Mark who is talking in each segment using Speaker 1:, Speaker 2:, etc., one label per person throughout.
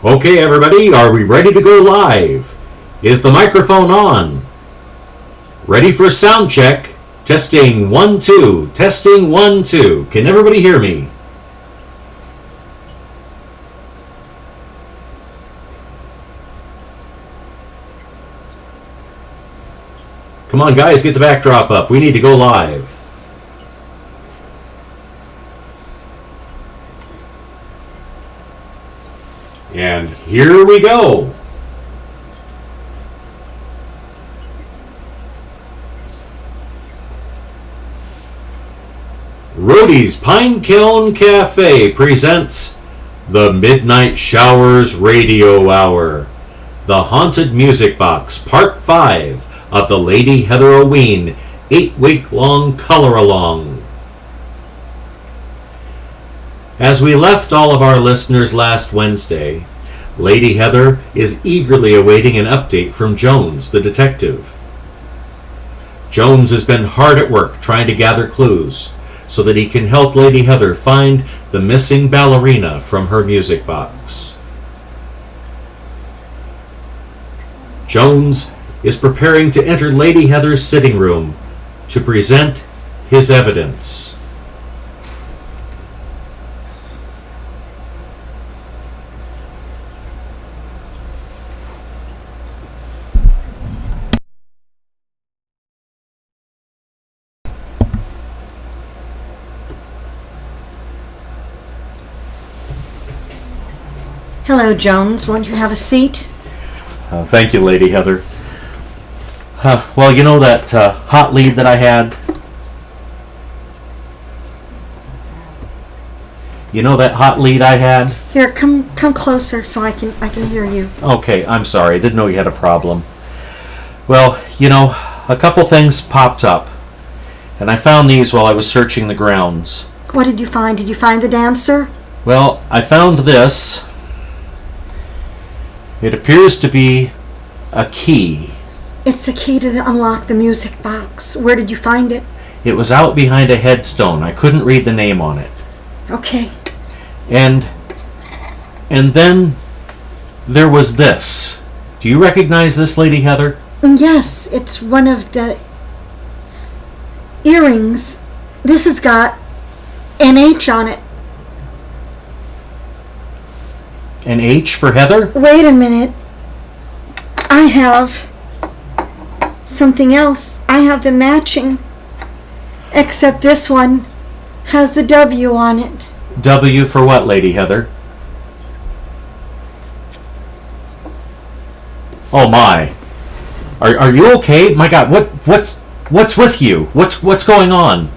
Speaker 1: Okay, everybody, are we ready to go live? Is the microphone on? Ready for sound check? Testing 1 2. Testing 1 2. Can everybody hear me? Come on, guys, get the backdrop up. We need to go live. And here we go. Rhodey's Pine Kiln Cafe presents the Midnight Showers Radio Hour, the Haunted Music Box, Part 5 of the Lady Heather-o-ween 8-week-long color-along. As we left all of our listeners last Wednesday, Lady Heather is eagerly awaiting an update from Jones, the detective. Jones has been hard at work trying to gather clues so that he can help Lady Heather find the missing ballerina from her music box. Jones is preparing to enter Lady Heather's sitting room to present his evidence.
Speaker 2: Hello, Jones. Won't you have a seat?
Speaker 1: Thank you, Lady Heather. Well, you know that hot lead that I had? You know that hot lead I had?
Speaker 2: Here, come closer so I can hear you.
Speaker 1: Okay, I'm sorry. I didn't know you had a problem. Well, you know, a couple things popped up, and I found these while I was searching the grounds.
Speaker 2: What did you find? Did you find the dancer?
Speaker 1: Well, I found this. It appears to be a key.
Speaker 2: It's the key to unlock the music box. Where did you find it?
Speaker 1: It was out behind a headstone. I couldn't read the name on it.
Speaker 2: Okay.
Speaker 1: And then there was this. Do you recognize this, Lady Heather?
Speaker 2: Yes, it's one of the earrings. This has got an H on it.
Speaker 1: An H for Heather?
Speaker 2: Wait a minute. I have something else. I have the matching. Except this one has the W on it.
Speaker 1: W for what, Lady Heather? Oh my. Are you okay? My God, what's with you? What's going on?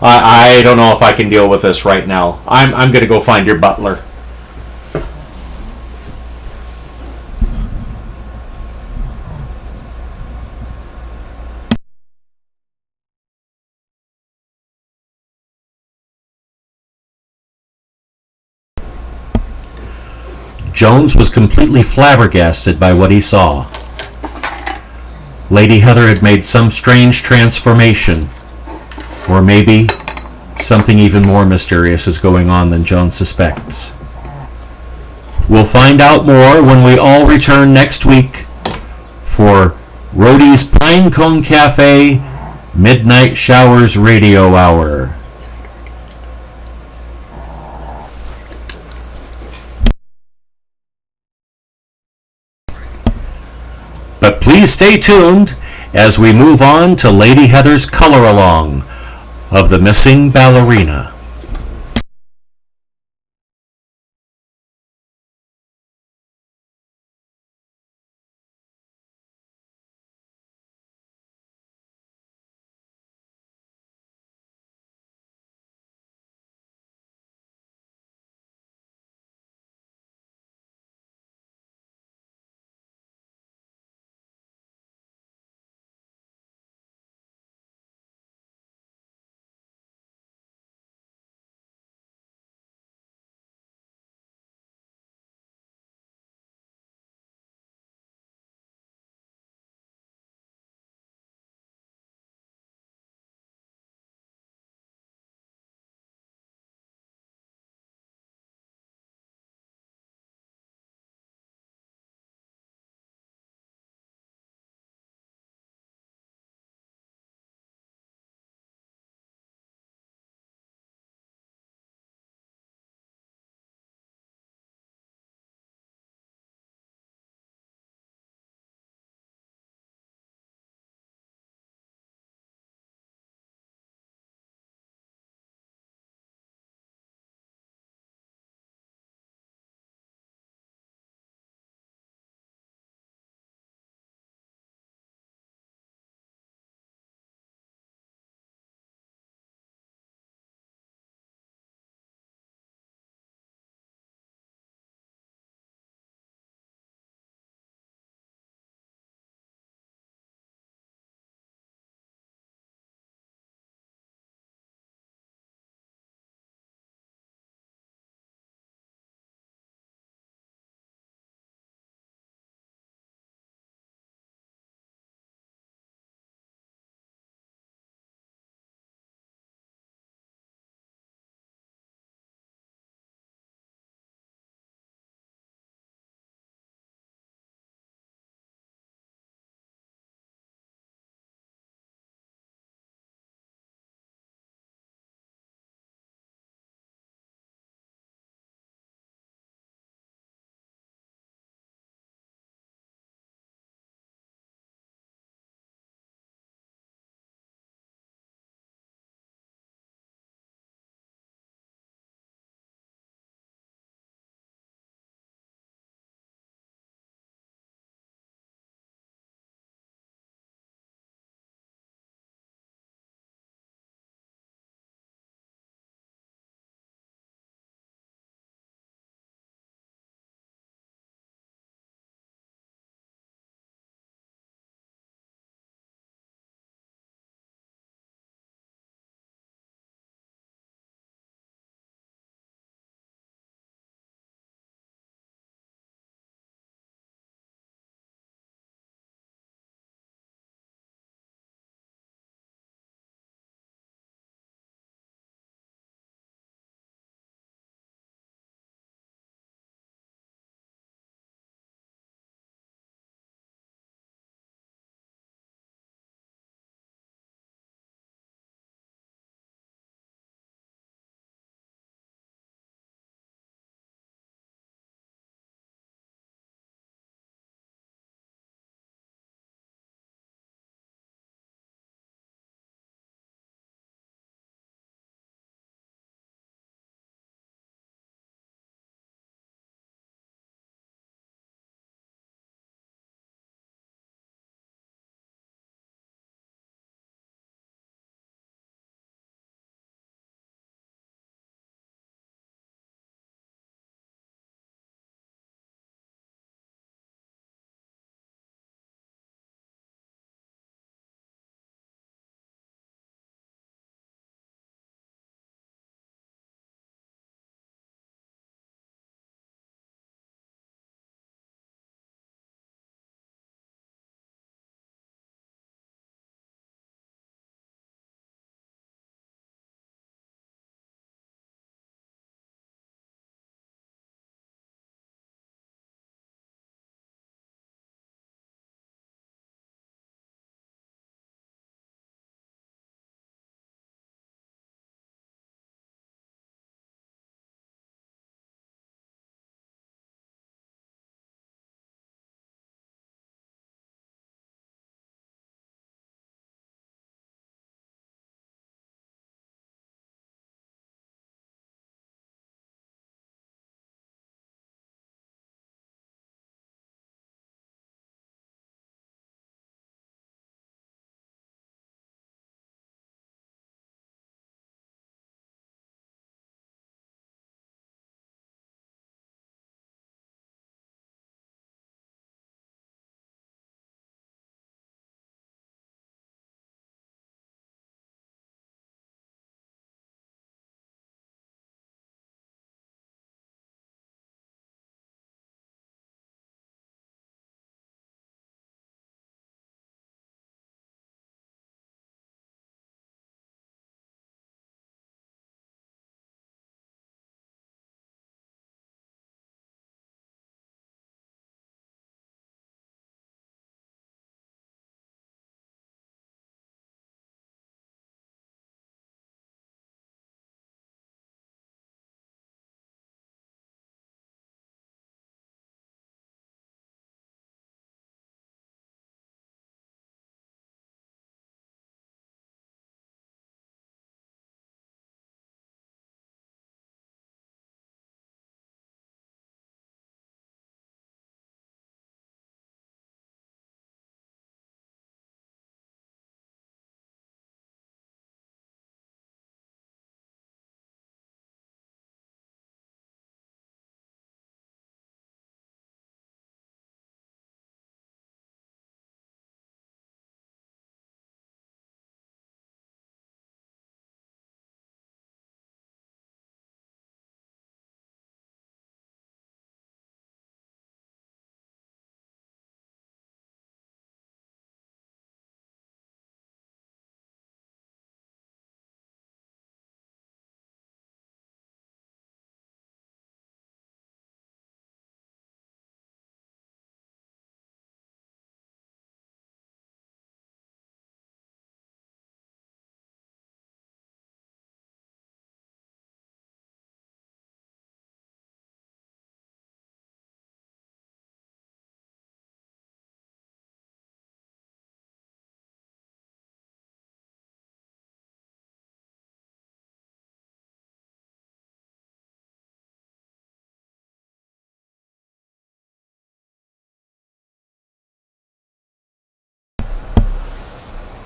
Speaker 1: I don't know if I can deal with this right now. I'm gonna go find your butler. Jones was completely flabbergasted by what he saw. Lady Heather had made some strange transformation, or maybe something even more mysterious is going on than Jones suspects. We'll find out more when we all return next week for Rhodey's Pinecone Cafe Midnight Showers Radio Hour. But please stay tuned as we move on to Lady Heather's color-along of the missing ballerina.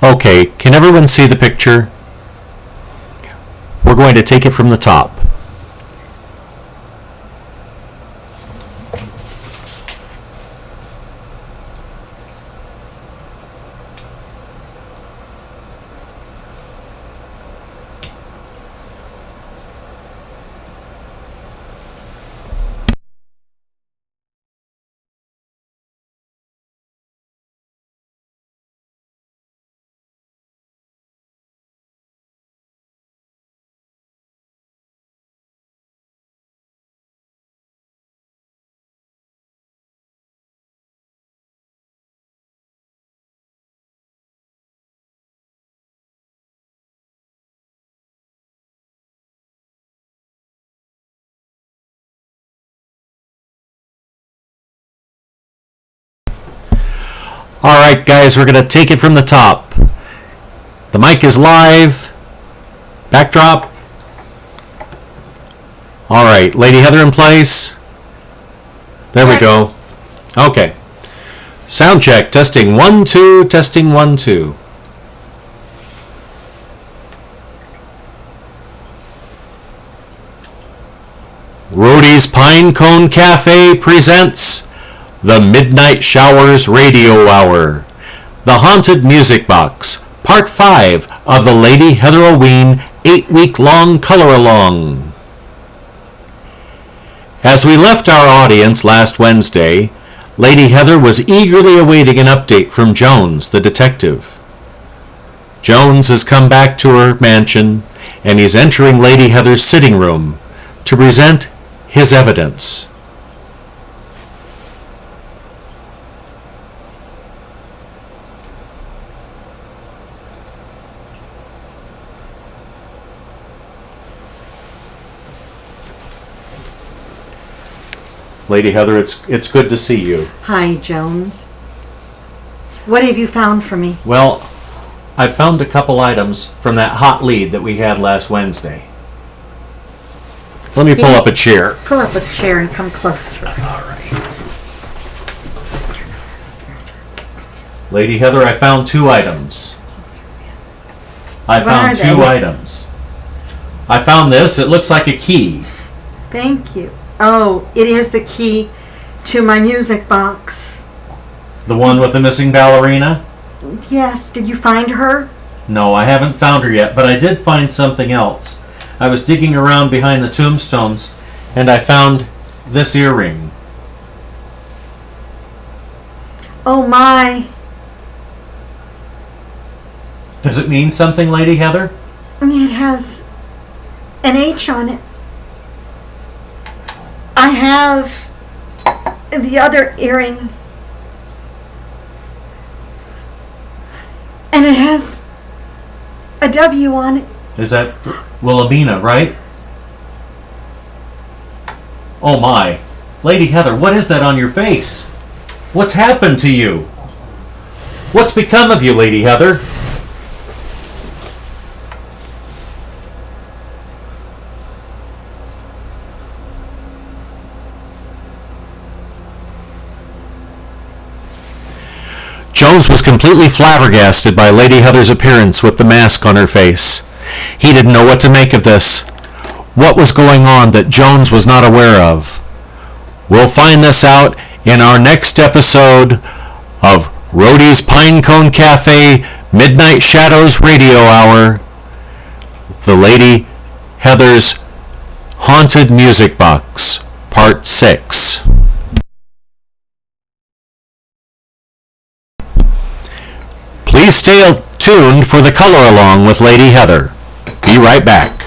Speaker 1: Okay, can everyone see the picture? We're going to take it from the top. Alright guys, we're going to take it from the top. The mic is live. Backdrop. Alright, Lady Heather in place. There we go. Okay. Sound check, testing 1, 2, testing 1, 2. Rhodey's Pinecone Cafe presents the Midnight Showers Radio Hour, the Haunted Music Box, Part 5 of the Lady Heather-o-ween 8-week-long color-along. As we left our audience last Wednesday, Lady Heather was eagerly awaiting an update from Jones, the detective. Jones has come back to her mansion, and he's entering Lady Heather's sitting room to present his evidence. Lady Heather, it's good to see you.
Speaker 2: Hi, Jones. What have you found for me?
Speaker 1: Well, I found a couple items from that hot lead that we had last Wednesday. Let me pull up a chair.
Speaker 2: Pull up a chair and come closer.
Speaker 1: All right. Lady Heather, I found 2 items. I found 2 items. I found this. It looks like a key.
Speaker 2: Thank you. Oh, it is the key to my music box.
Speaker 1: The one with the missing ballerina?
Speaker 2: Yes. Did you find her?
Speaker 1: No, I haven't found her yet, but I did find something else. I was digging around behind the tombstones, and I found this earring.
Speaker 2: Oh, my.
Speaker 1: Does it mean something, Lady Heather?
Speaker 2: It has an H on it. I have the other earring, and it has a W on it.
Speaker 1: Is that Wilhelmina, right? Oh my. Lady Heather, what is that on your face? What's happened to you? What's become of you, Lady Heather? Jones was completely flabbergasted by Lady Heather's appearance with the mask on her face. He didn't know what to make of this. What was going on that Jones was not aware of? We'll find this out in our next episode of Rhodey's Pinecone Cafe Midnight Shadows Radio Hour, the Lady Heather's Haunted Music Box, Part 6. Please stay tuned for the color along with Lady Heather. Be right back.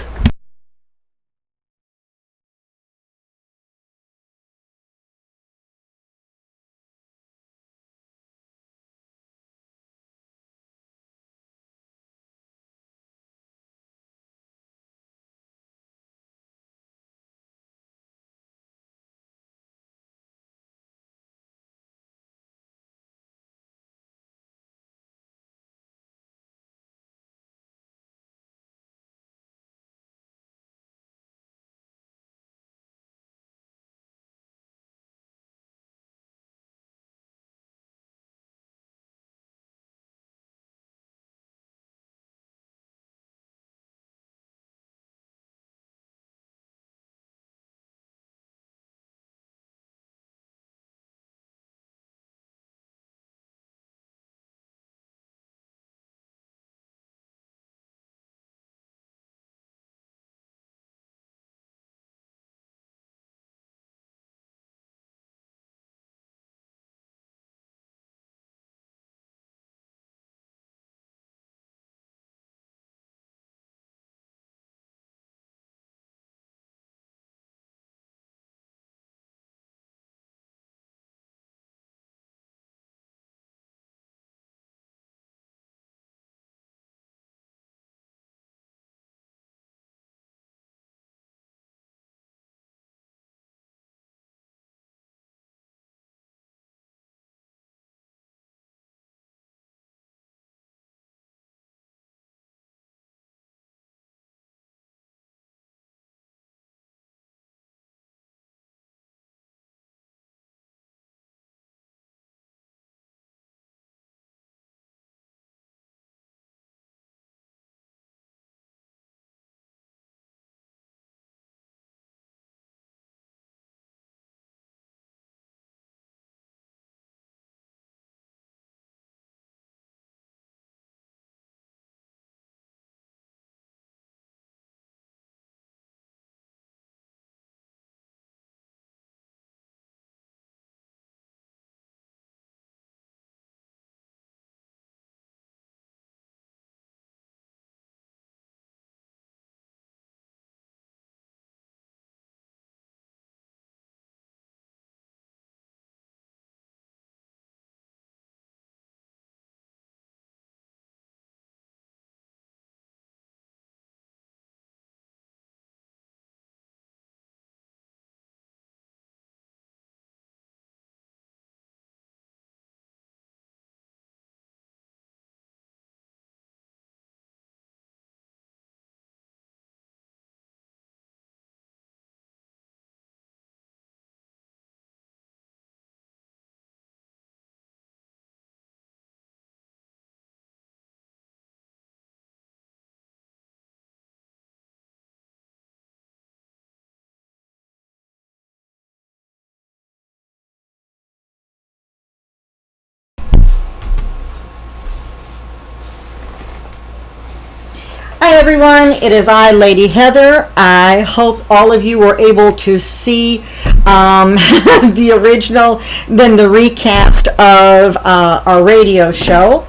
Speaker 2: Hi everyone, it is I, Lady Heather. I hope all of you were able to see the original, then the recast of our radio show.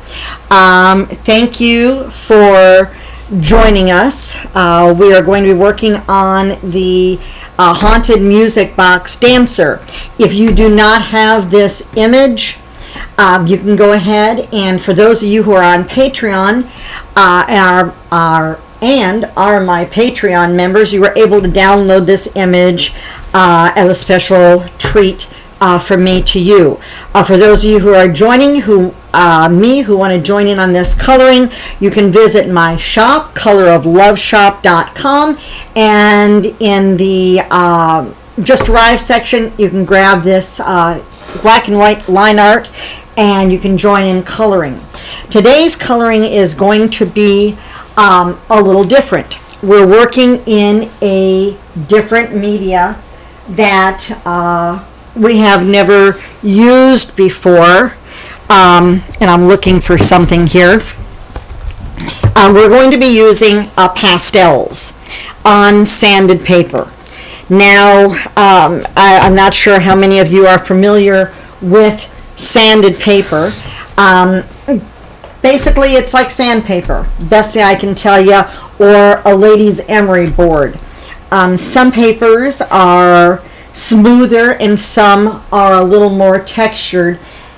Speaker 2: Thank you for joining us. We are going to be working on the Haunted Music Box Dancer. If you do not have this image, you can go ahead, and for those of you who are on Patreon and are my Patreon members, you were able to download this image as a special treat from me to you. For those of you who are joining, who want to join in on this coloring, you can visit my shop, colorofloveshop.com, and in the Just Arrived section, you can grab this black and white line art, and you can join in coloring. Today's coloring is going to be a little different. We're working in a different media that we have never used before, and I'm looking for something here. We're going to be using pastels on sanded paper. Now, I'm not sure how many of you are familiar with sanded paper. Basically, it's like sandpaper, best thing I can tell you, or a lady's emery board. Some papers are smoother and some are a little more textured,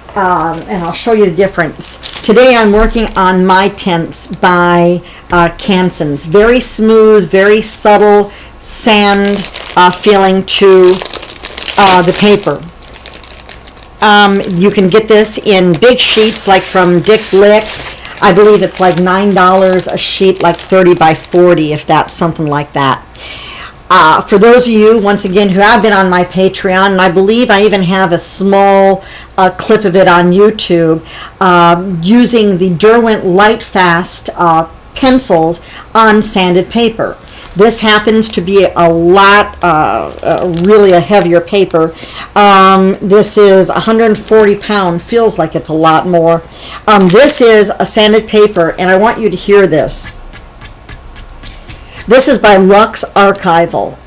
Speaker 2: and I'll show you the difference. Today I'm working on My Tints by Canson. Very smooth, very subtle sand feeling to the paper. You can get this in big sheets, like from Dick Blick. I believe it's like $9 a sheet, like 30 by 40, if that's something like that. For those of you, once again, who have been on my Patreon, and I believe I even have a small clip of it on YouTube, using the Derwent Lightfast pencils on sanded paper. This happens to be a lot, really a heavier paper. This is 140 pound, feels like it's a lot more. This is a sanded paper, and I want you to hear this. This is by Lux Archival,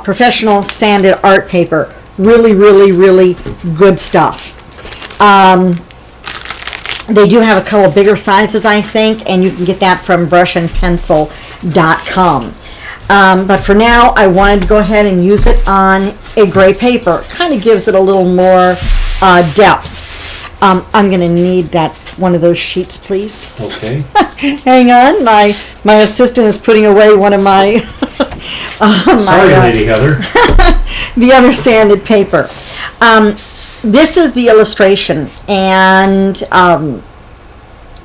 Speaker 2: professional sanded art paper. Really, really, really good stuff. They do have a couple bigger sizes, I think, and you can get that from brushandpencil.com. But for now, I wanted to go ahead and use it on a gray paper. Kind of gives it a little more depth. I'm going to need one of those sheets, please.
Speaker 1: Okay.
Speaker 2: Hang on, my assistant is putting away one of my.
Speaker 1: Sorry, Lady Heather.
Speaker 2: The other sanded paper. This is the illustration, and I'm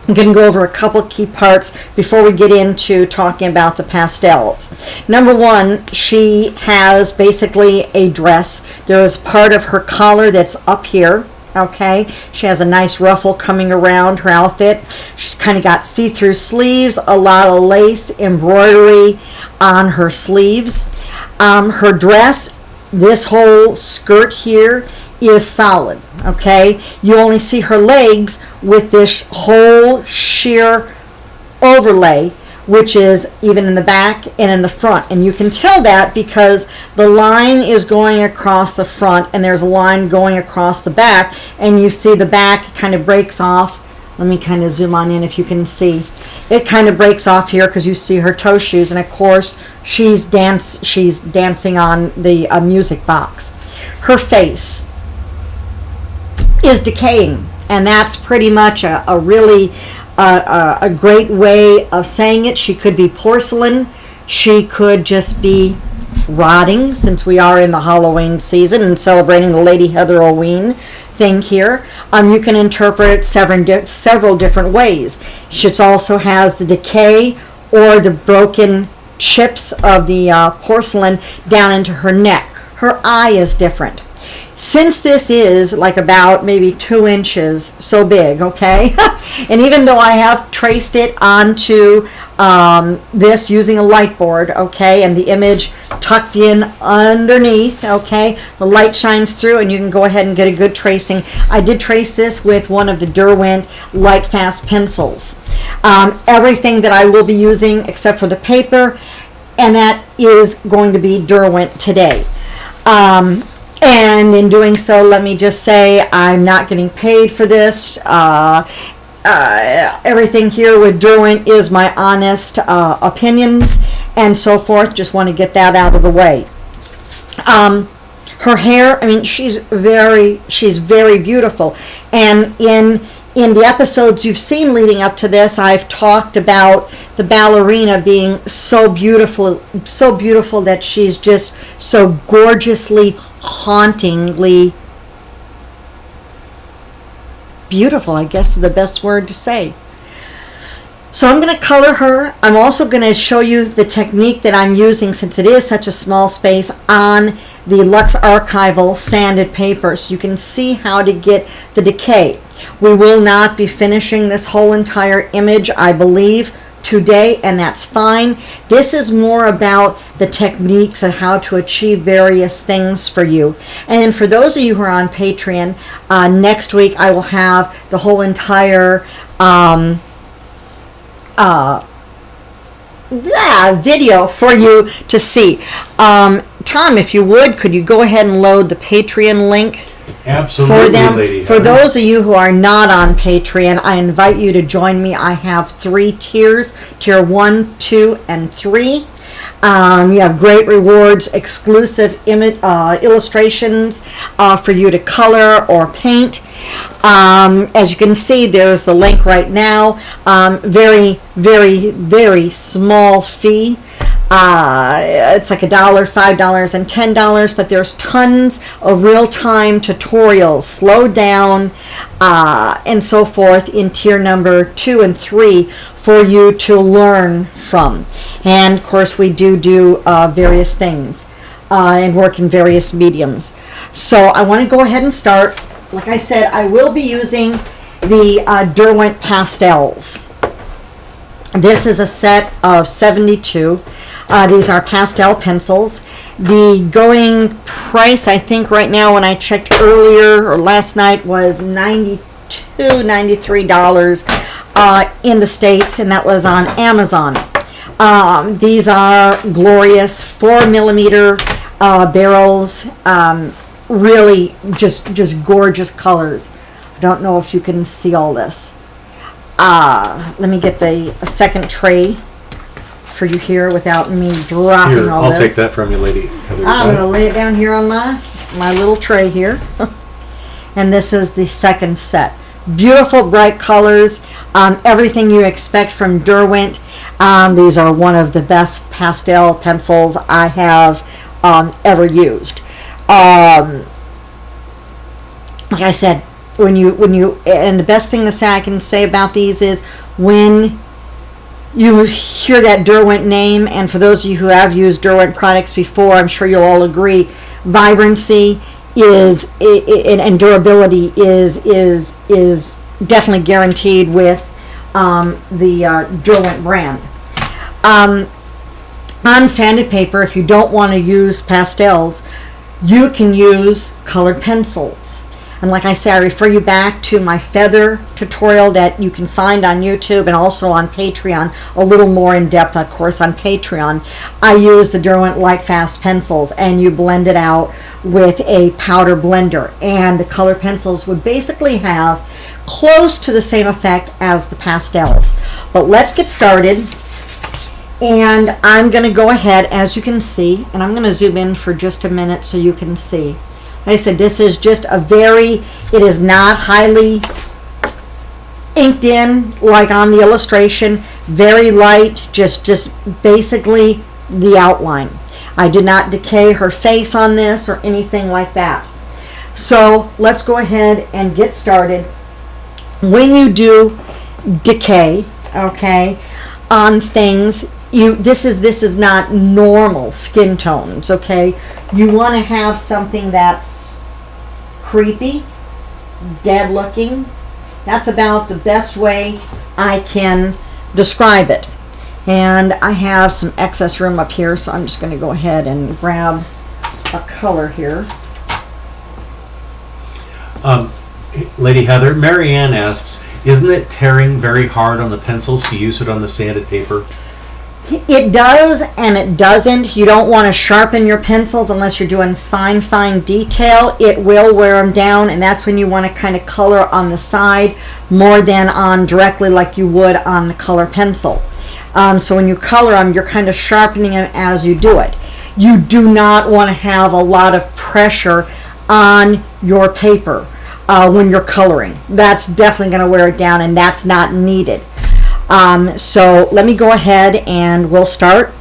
Speaker 2: going to go over a couple key parts before we get into talking about the pastels. Number one, she has basically a dress. There is part of her collar that's up here. Okay, she has a nice ruffle coming around her outfit. She's kind of got see-through sleeves, a lot of lace embroidery on her sleeves. Her dress, this whole skirt here, is solid. Okay, you only see her legs with this whole sheer overlay, which is even in the back and in the front, and you can tell that because the line is going across the front and there's a line going across the back, and you see the back kind of breaks off. Let me kind of zoom on in if you can see. It kind of breaks off here because you see her toe shoes, and of course she's dancing on the music box. Her face is decaying, and that's pretty much a really a great way of saying it. She could be porcelain. She could just be rotting, since we are in the Halloween season and celebrating the Lady Heather-o-ween thing here. You can interpret it several different ways. She also has the decay or the broken chips of the porcelain down into her neck. Her eye is different. since this is like about maybe 2 inches so big, okay, and even though I have traced it onto this using a light board, okay, and the image tucked in underneath, okay, the light shines through and you can go ahead and get a good tracing. I did trace this with one of the Derwent Light Fast pencils. Everything that I will be using except for the paper, and that is going to be Derwent today. And in doing so, let me just say I'm not getting paid for this. Everything here with Derwent is my honest opinions and so forth. Just want to get that out of the way. Her hair, I mean, she's very beautiful. And in the episodes you've seen leading up to this, I've talked about the ballerina being so beautiful that she's just so gorgeously, hauntingly beautiful, I guess is the best word to say. So I'm going to color her. I'm also going to show you the technique that I'm using, since it is such a small space, on the Lux Archival sanded paper, so you can see how to get the decay. We will not be finishing this whole entire image, I believe, today, and that's fine. This is more about the techniques and how to achieve various things for you. And for those of you who are on Patreon, next week I will have the whole entire video for you to see. Tom, if you would, could you go ahead and load the Patreon link?
Speaker 1: Absolutely,
Speaker 2: for them.
Speaker 1: Lady
Speaker 2: For
Speaker 1: Heather.
Speaker 2: those of you who are not on Patreon, I invite you to join me. I have 3 tiers, tier 1, 2, and 3. You have great rewards, exclusive illustrations for you to color or paint. As you can see, there's the link right now. Very, very, very small fee. It's like $1, $5, and $10, but there's tons of real-time tutorials, slow down, and so forth in tier number 2 and 3 for you to learn from. And of course, we do various things and work in various mediums. So I want to go ahead and start. Like I said, I will be using the Derwent Pastels. This is a set of 72. These are pastel pencils. The going price, I think right now when I checked earlier or last night, was $92, $93 in the States, and that was on Amazon. These are glorious 4mm barrels. Really just gorgeous colors. I don't know if you can see all this. Let me get a second tray for you here without me dropping
Speaker 1: Here,
Speaker 2: all
Speaker 1: I'll
Speaker 2: this.
Speaker 1: take that from you, Lady Heather.
Speaker 2: I'm going to lay it down here on my little tray here. And this is the second set. Beautiful, bright colors. Everything you expect from Derwent. These are one of the best pastel pencils I have ever used. Like I said, when you and the best thing that I can say about these is when you hear that Derwent name, and for those of you who have used Derwent products before, I'm sure you'll all agree, vibrancy is and durability is definitely guaranteed with the Derwent brand. On sanded paper, if you don't want to use pastels, you can use colored pencils. And like I say, I refer you back to my feather tutorial that you can find on YouTube and also on Patreon, a little more in depth, of course, on Patreon. I use the Derwent Light Fast pencils, and you blend it out with a powder blender. And the color pencils would basically have close to the same effect as the pastels. But let's get started. And I'm going to go ahead, as you can see, and I'm going to zoom in for just a minute so you can see. Like I said, this is just it is not highly inked in like on the illustration. Very light, just basically the outline. I did not decay her face on this or anything like that. So let's go ahead and get started. When you do decay, okay, on things, this is not normal skin tones, okay? You want to have something that's creepy, dead looking. That's about the best way I can describe it. And I have some excess room up here, so I'm just going to go ahead and grab a color here.
Speaker 1: Lady Heather, Marianne asks, isn't it tearing very hard on the pencils to use it on the sanded paper?
Speaker 2: It does and it doesn't. You don't want to sharpen your pencils unless you're doing fine detail. It will wear them down, and that's when you want to kind of color on the side more than on directly like you would on the color pencil. So when you color them, you're kind of sharpening them as you do it. You do not want to have a lot of pressure on your paper when you're coloring. That's definitely going to wear it down, and that's not needed. So let me go ahead and we'll start.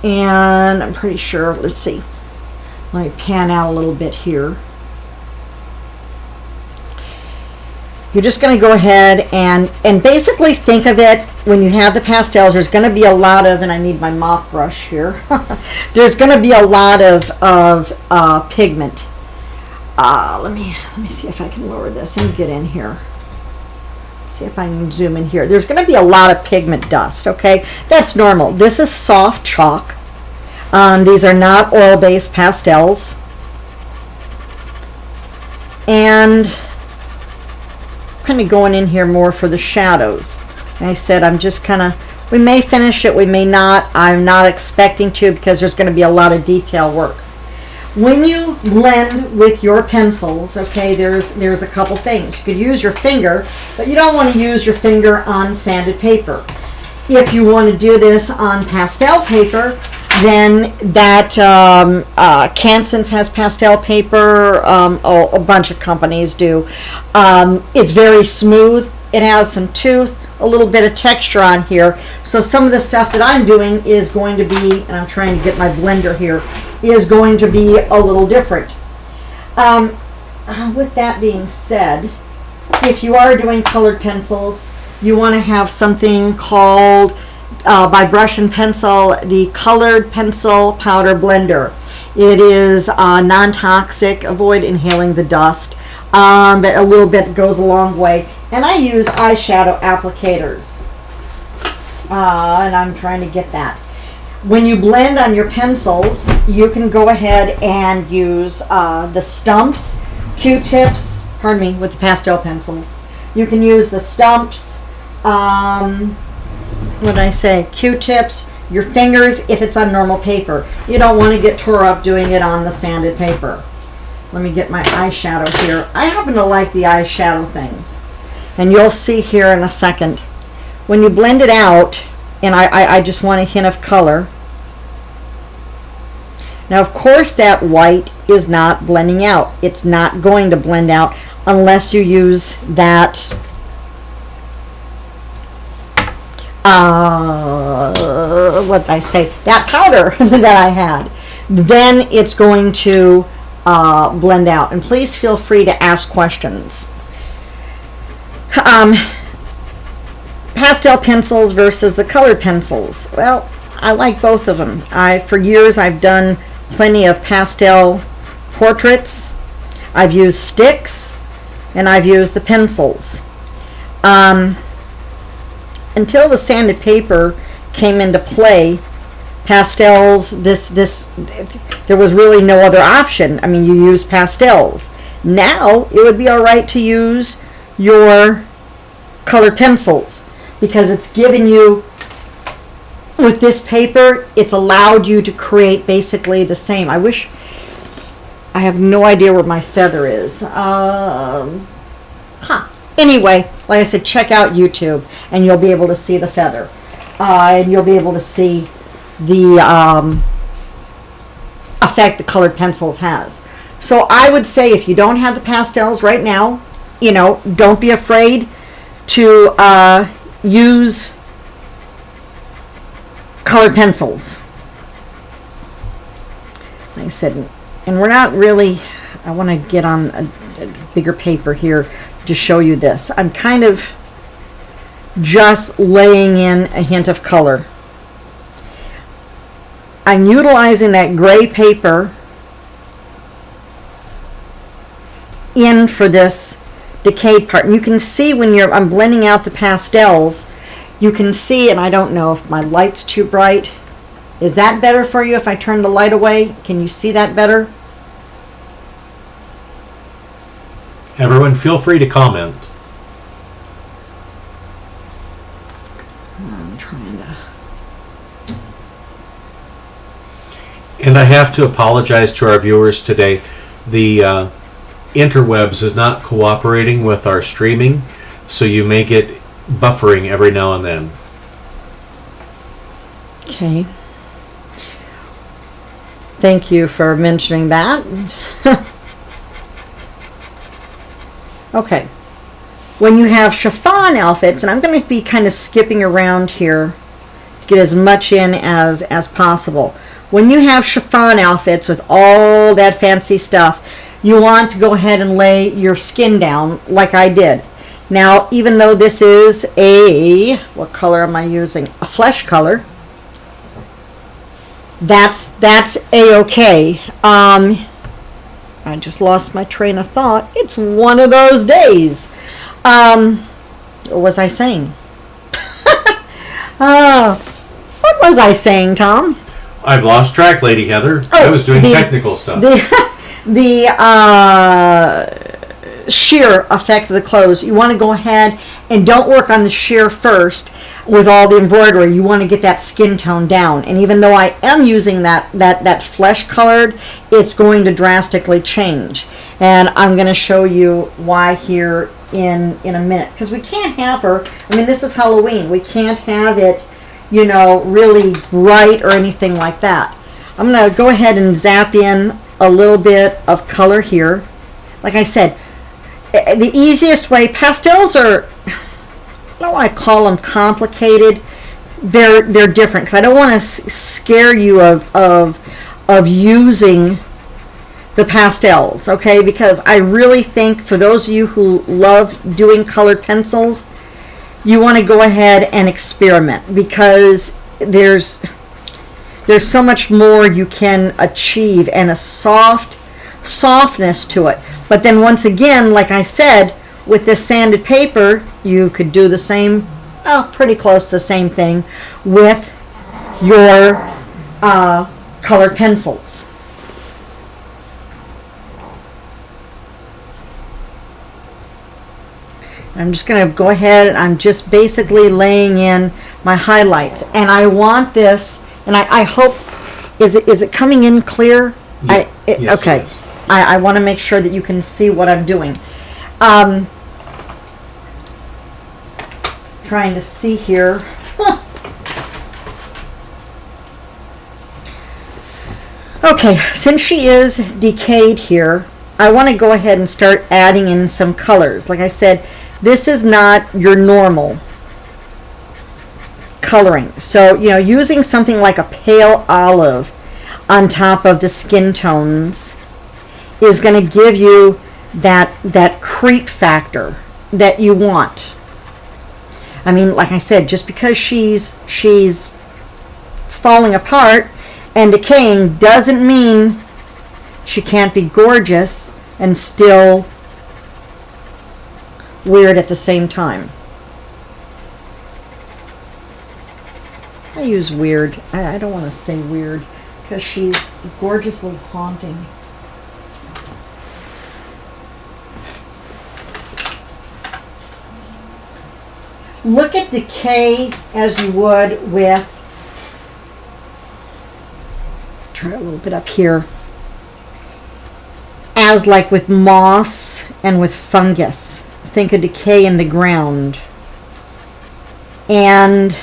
Speaker 2: And I'm pretty sure, let's see. Let me pan out a little bit here. You're just going to go ahead and basically think of it when you have the pastels. There's going to be a lot of, and I need my mop brush here. There's going to be a lot of pigment. Let me see if I can lower this and get in here. See if I can zoom in here. There's going to be a lot of pigment dust, okay? That's normal. This is soft chalk. These are not oil-based pastels. And I'm kind of going in here more for the shadows. Like I said, I'm just kind of, we may finish it, we may not. I'm not expecting to because there's going to be a lot of detail work. When you blend with your pencils, okay, there's a couple things. You could use your finger, but you don't want to use your finger on sanded paper. If you want to do this on pastel paper, then that Canson has pastel paper. A bunch of companies do. It's very smooth. It has some tooth, a little bit of texture on here. So some of the stuff that I'm doing is going to be, and I'm trying to get my blender here, is going to be a little different. With that being said, if you are doing colored pencils, you want to have something called by Brush and Pencil, the Colored Pencil Powder Blender. It is non-toxic, avoid inhaling the dust, but a little bit goes a long way. And I use eyeshadow applicators, and I'm trying to get that. When you blend on your pencils, you can go ahead and use the stumps, Q-tips, pardon me, with the pastel pencils. You can use the stumps, what did I say, Q-tips, your fingers if it's on normal paper. You don't want to get tore up doing it on the sanded paper. Let me get my eyeshadow here. I happen to like the eyeshadow things. And you'll see here in a second. When you blend it out, and I just want a hint of color. Now, of course, that white is not blending out. It's not going to blend out unless you use that what did I say? That powder that I had. Then it's going to blend out. And please feel free to ask questions. Pastel pencils versus the colored pencils. Well, I like both of them. For years I've done plenty of pastel portraits. I've used sticks and I've used the pencils. Until the sanded paper came into play, pastels, there was really no other option. I mean, you use pastels. Now it would be all right to use your colored pencils because it's given you, with this paper, it's allowed you to create basically the same. I wish, I have no idea where my feather is. Anyway, like I said, check out YouTube and you'll be able to see the feather. And you'll be able to see the effect the colored pencils has. So I would say if you don't have the pastels right now, don't be afraid to use colored pencils. Like I said, and we're not really, I want to get on a bigger paper here to show you this. I'm kind of just laying in a hint of color. I'm utilizing that gray paper in for this decayed part. And you can see when I'm blending out the pastels, you can see, and I don't know if my light's too bright. Is that better for you if I turn the light away? Can you see that better?
Speaker 1: Everyone, feel free to comment.
Speaker 2: I'm trying to...
Speaker 1: And I have to apologize to our viewers today. The interwebs is not cooperating with our streaming, so you may get buffering every now and then.
Speaker 2: Okay. Thank you for mentioning that. Okay. When you have chiffon outfits, and I'm going to be kind of skipping around here to get as much in as possible. When you have chiffon outfits with all that fancy stuff, you want to go ahead and lay your skin down like I did. Now, even though this is what color am I using? A flesh color. That's a-okay. I just lost my train of thought. It's one of those days. What was I saying? What was I saying, Tom?
Speaker 1: I've lost track, Lady Heather. I was doing technical stuff.
Speaker 2: The sheer effect of the clothes. You want to go ahead and don't work on the sheer first with all the embroidery. You want to get that skin tone down. And even though I am using that flesh colored, it's going to drastically change. And I'm going to show you why here in a minute. Because we can't have her, I mean, this is Halloween. We can't have it, you know, really bright or anything like that. I'm going to go ahead and zap in a little bit of color here. Like I said, the easiest way, pastels are, I don't want to call them complicated. They're different, because I don't want to scare you of using the pastels, okay? Because I really think for those of you who love doing colored pencils, you want to go ahead and experiment, because there's so much more you can achieve, and a softness to it. But then once again, like I said, with this sanded paper, you could do the same, well, pretty close to the same thing with your colored pencils. I'm just going to go ahead and I'm just basically laying in my highlights. And I want this, and I hope, is it coming in clear?
Speaker 1: Yeah. Yes,
Speaker 2: okay.
Speaker 1: yes.
Speaker 2: I want to make sure that you can see what I'm doing. Trying to see here. Okay, since she is decayed here, I want to go ahead and start adding in some colors. Like I said, this is not your normal coloring. So, you know, using something like a pale olive on top of the skin tones is going to give you that creep factor that you want. I mean, like I said, just because she's falling apart and decaying doesn't mean she can't be gorgeous and still weird at the same time. I use weird. I don't want to say weird because she's gorgeously haunting. Look at decay as you would with, try a little bit up here, as like with moss and with fungus. Think of decay in the ground. And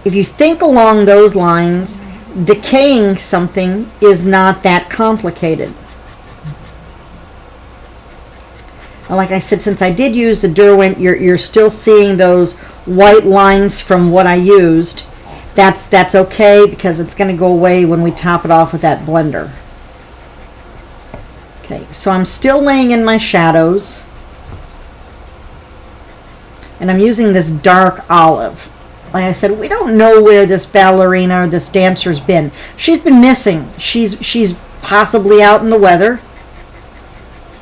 Speaker 2: if you think along those lines, decaying something is not that complicated. And like I said, since I did use the Derwent, you're still seeing those white lines from what I used. That's okay, because it's going to go away when we top it off with that blender. Okay, so I'm still laying in my shadows. And I'm using this dark olive. Like I said, we don't know where this ballerina or this dancer's been. She's been missing. She's possibly out in the weather.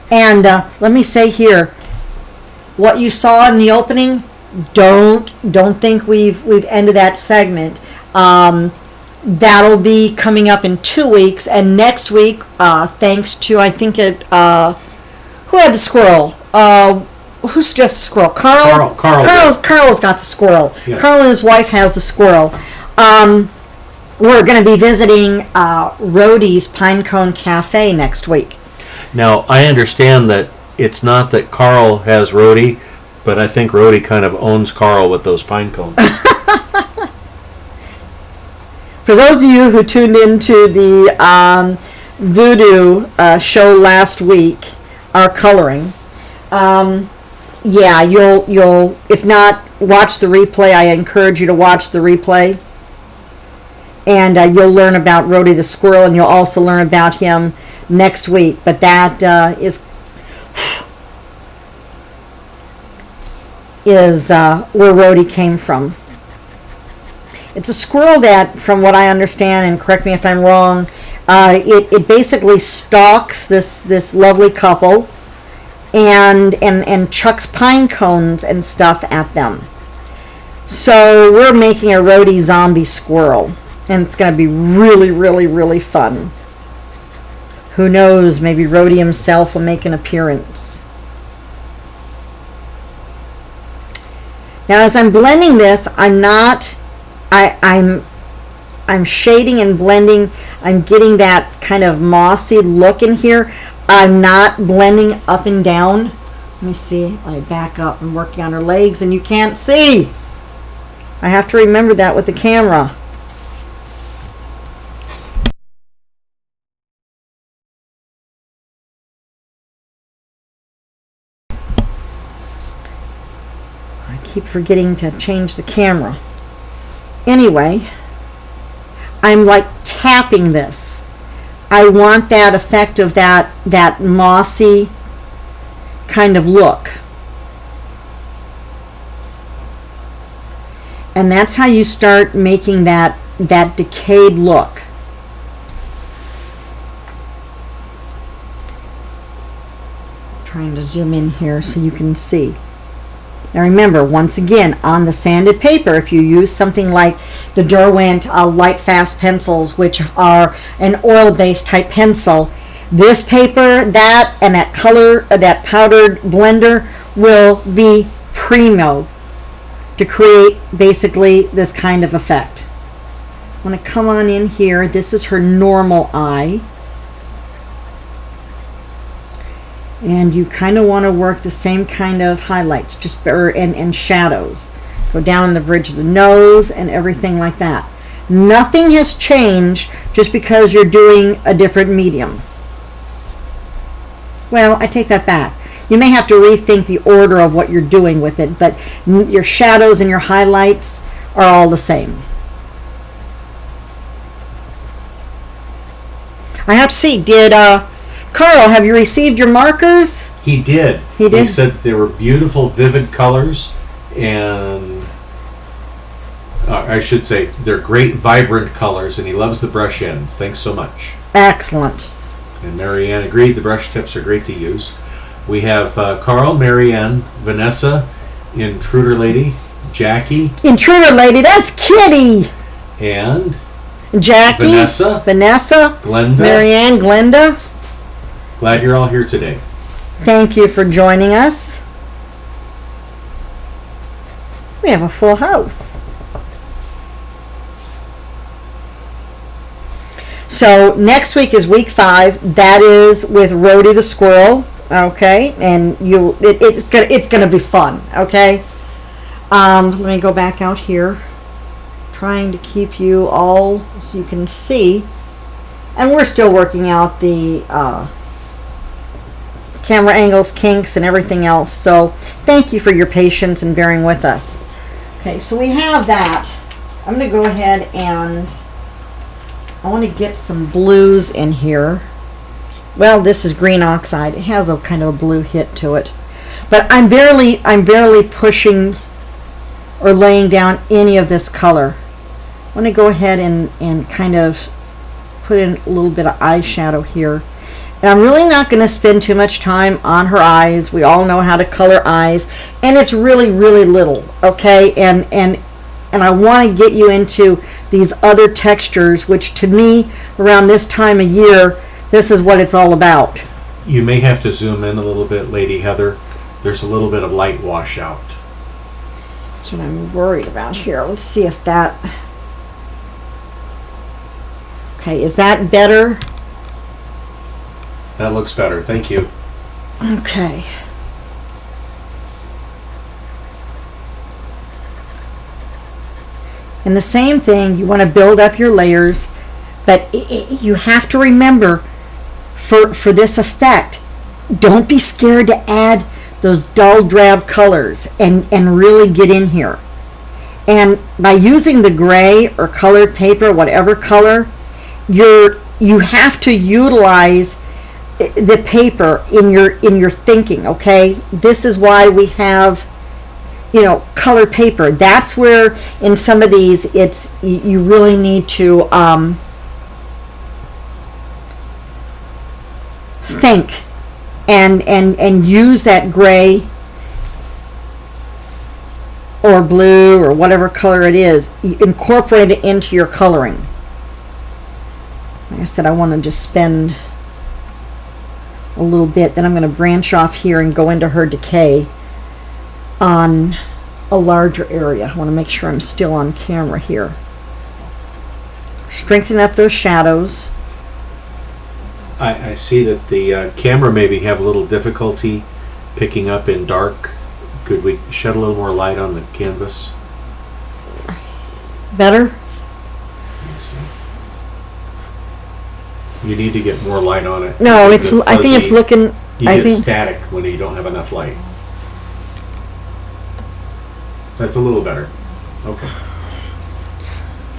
Speaker 2: And let me say here, what you saw in the opening, don't think we've ended that segment. That'll be coming up in 2 weeks, and next week, thanks to I think it who had the squirrel. Who suggested the squirrel? Carl. Carl's got the squirrel.
Speaker 1: Yeah.
Speaker 2: Carl and his wife has the squirrel. We're going to be visiting Rhodey's Pinecone Cafe next week.
Speaker 3: Now, I understand that it's not that Carl has Rhodey, but I think Rhodey kind of owns Carl with those pine cones.
Speaker 2: For those of you who tuned into the Voodoo show last week, our coloring, yeah, you'll if not watch the replay, I encourage you to watch the replay, and you'll learn about Rhodey the squirrel, and you'll also learn about him next week. But that is where Rhodey came from. It's a squirrel that, from what I understand, and correct me if I'm wrong, it basically stalks this lovely couple and chucks pine cones and stuff at them. So we're making a Rhodey zombie squirrel, and it's going to be really, really, really fun. Who knows, maybe Rhodey himself will make an appearance. Now, as I'm blending this, I'm shading and blending. I'm getting that kind of mossy look in here. I'm not blending up and down. Let me see. I back up. I'm working on her legs, and you can't see. I have to remember that with the camera. I keep forgetting to change the camera. Anyway, I'm like tapping this. I want that effect of that mossy kind of look. And that's how you start making that decayed look. Trying to zoom in here so you can see. Now remember, once again, on the sanded paper, if you use something like the Derwent Light Fast Pencils, which are an oil-based type pencil, this paper, that, and that color, that powdered blender will be primo to create basically this kind of effect. I'm going to come on in here. This is her normal eye. And you kind of want to work the same kind of highlights, and shadows. Go down the bridge of the nose and everything like that. Nothing has changed just because you're doing a different medium. Well, I take that back. You may have to rethink the order of what you're doing with it, but your shadows and your highlights are all the same. I have to see, did Carl, have you received your markers?
Speaker 1: He did.
Speaker 2: He did?
Speaker 1: He said that they were beautiful, vivid colors, and I should say they're great, vibrant colors, and he loves the brush ends. Thanks so much.
Speaker 2: Excellent.
Speaker 1: And Marianne agreed the brush tips are great to use. We have Carl, Marianne, Vanessa, Intruder Lady, Jackie.
Speaker 2: Intruder Lady, that's Kitty.
Speaker 1: And
Speaker 2: Jackie. Vanessa.
Speaker 1: Glenda.
Speaker 2: Marianne, Glenda.
Speaker 1: Glad you're all here today.
Speaker 2: Thank you for joining us. We have a full house. So next week is week 5. That is with Rhodey the squirrel. Okay, and it's gonna be fun. Okay. Let me go back out here. Trying to keep you all so you can see, and we're still working out the camera angles, kinks, and everything else. So thank you for your patience and bearing with us. Okay, so we have that. I'm going to go ahead and I want to get some blues in here. Well, this is green oxide. It has a kind of a blue hit to it, but I'm barely pushing or laying down any of this color. I want to go ahead and kind of put in a little bit of eyeshadow here. And I'm really not going to spend too much time on her eyes. We all know how to color eyes, and it's really, really little, okay? And I want to get you into these other textures, which to me, around this time of year, this is what it's all about.
Speaker 1: You may have to zoom in a little bit, Lady Heather. There's a little bit of light washout.
Speaker 2: That's what I'm worried about here. Let's see if that... Okay, is that better?
Speaker 1: That looks better. Thank you.
Speaker 2: Okay. And the same thing, you want to build up your layers, but you have to remember, for this effect, don't be scared to add those dull drab colors and really get in here. And by using the gray or colored paper, whatever color, you have to utilize the paper in your thinking, okay? This is why we have, colored paper. That's where in some of these you really need to think and use that gray or blue or whatever color it is. You incorporate it into your coloring. Like I said, I want to just spend a little bit, then I'm going to branch off here and go into her decay on a larger area. I want to make sure I'm still on camera here. Strengthen up those shadows.
Speaker 1: I see that the camera maybe have a little difficulty picking up in dark. Could we shed a little more light on the canvas?
Speaker 2: Better?
Speaker 1: You need to get more light on it.
Speaker 2: No, I think it's looking...
Speaker 1: You get static when you don't have enough light. That's a little better. Okay.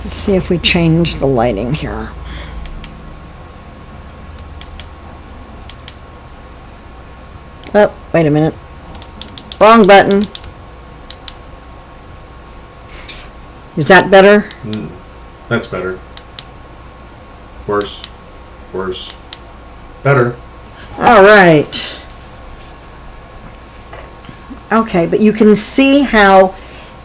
Speaker 2: Let's see if we change the lighting here. Oh, wait a minute. Wrong button. Is that better?
Speaker 1: That's better. Worse. Worse. Better.
Speaker 2: All right. Okay, but you can see how,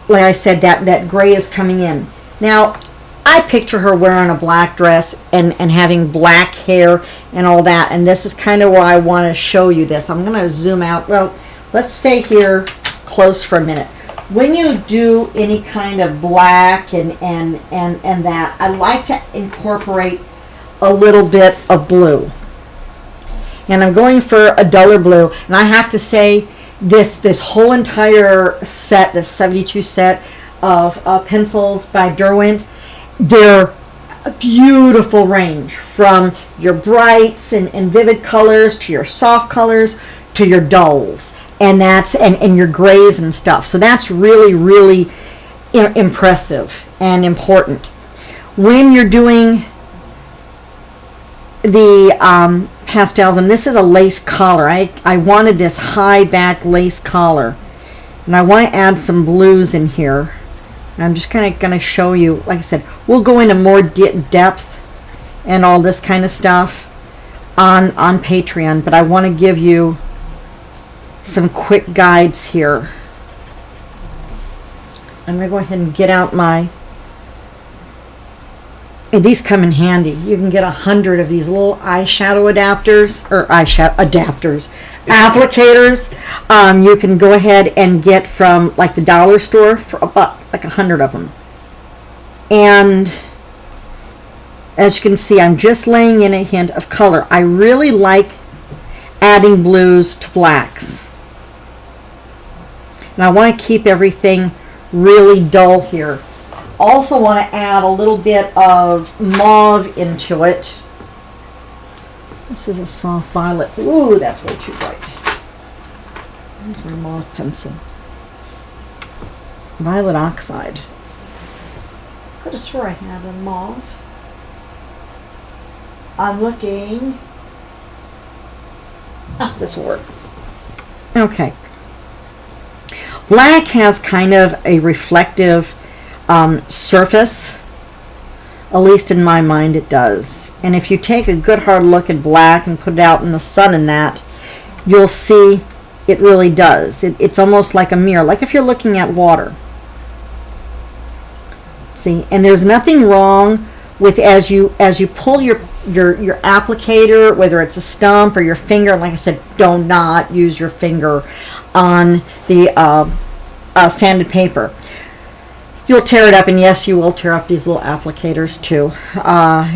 Speaker 2: like I said, that gray is coming in. Now, I picture her wearing a black dress and having black hair and all that, and this is kind of why I want to show you this. I'm going to zoom out. Well, let's stay here close for a minute. When you do any kind of black and that, I like to incorporate a little bit of blue. And I'm going for a duller blue, and I have to say this whole entire set, this 72 set of pencils by Derwent, they're a beautiful range from your brights and vivid colors to your soft colors to your dulls, and your grays and stuff. So that's really, really impressive and important. When you're doing the pastels, and this is a lace collar. I wanted this high back lace collar, and I want to add some blues in here. I'm just kind of going to show you, like I said, we'll go into more depth and all this kind of stuff on Patreon, but I want to give you some quick guides here. I'm going to go ahead and get out my... These come in handy. You can get 100 of these little eyeshadow adapters, or applicators. You can go ahead and get from like the dollar store for about like 100 of them. And as you can see, I'm just laying in a hint of color. I really like adding blues to blacks. And I want to keep everything really dull here. Also want to add a little bit of mauve into it. This is a soft violet. Ooh, that's way too bright. Where's my mauve pencil? Violet oxide. Could have swore I had a mauve. I'm looking. Ah, this will work. Okay. Black has kind of a reflective surface, At least in my mind it does. And if you take a good hard look at black and put it out in the sun and that, you'll see it really does. It's almost like a mirror, like if you're looking at water. See, and there's nothing wrong with as you pull your applicator, whether it's a stump or your finger. Like I said, do not use your finger on the sanded paper. You'll tear it up, and yes, you will tear up these little applicators too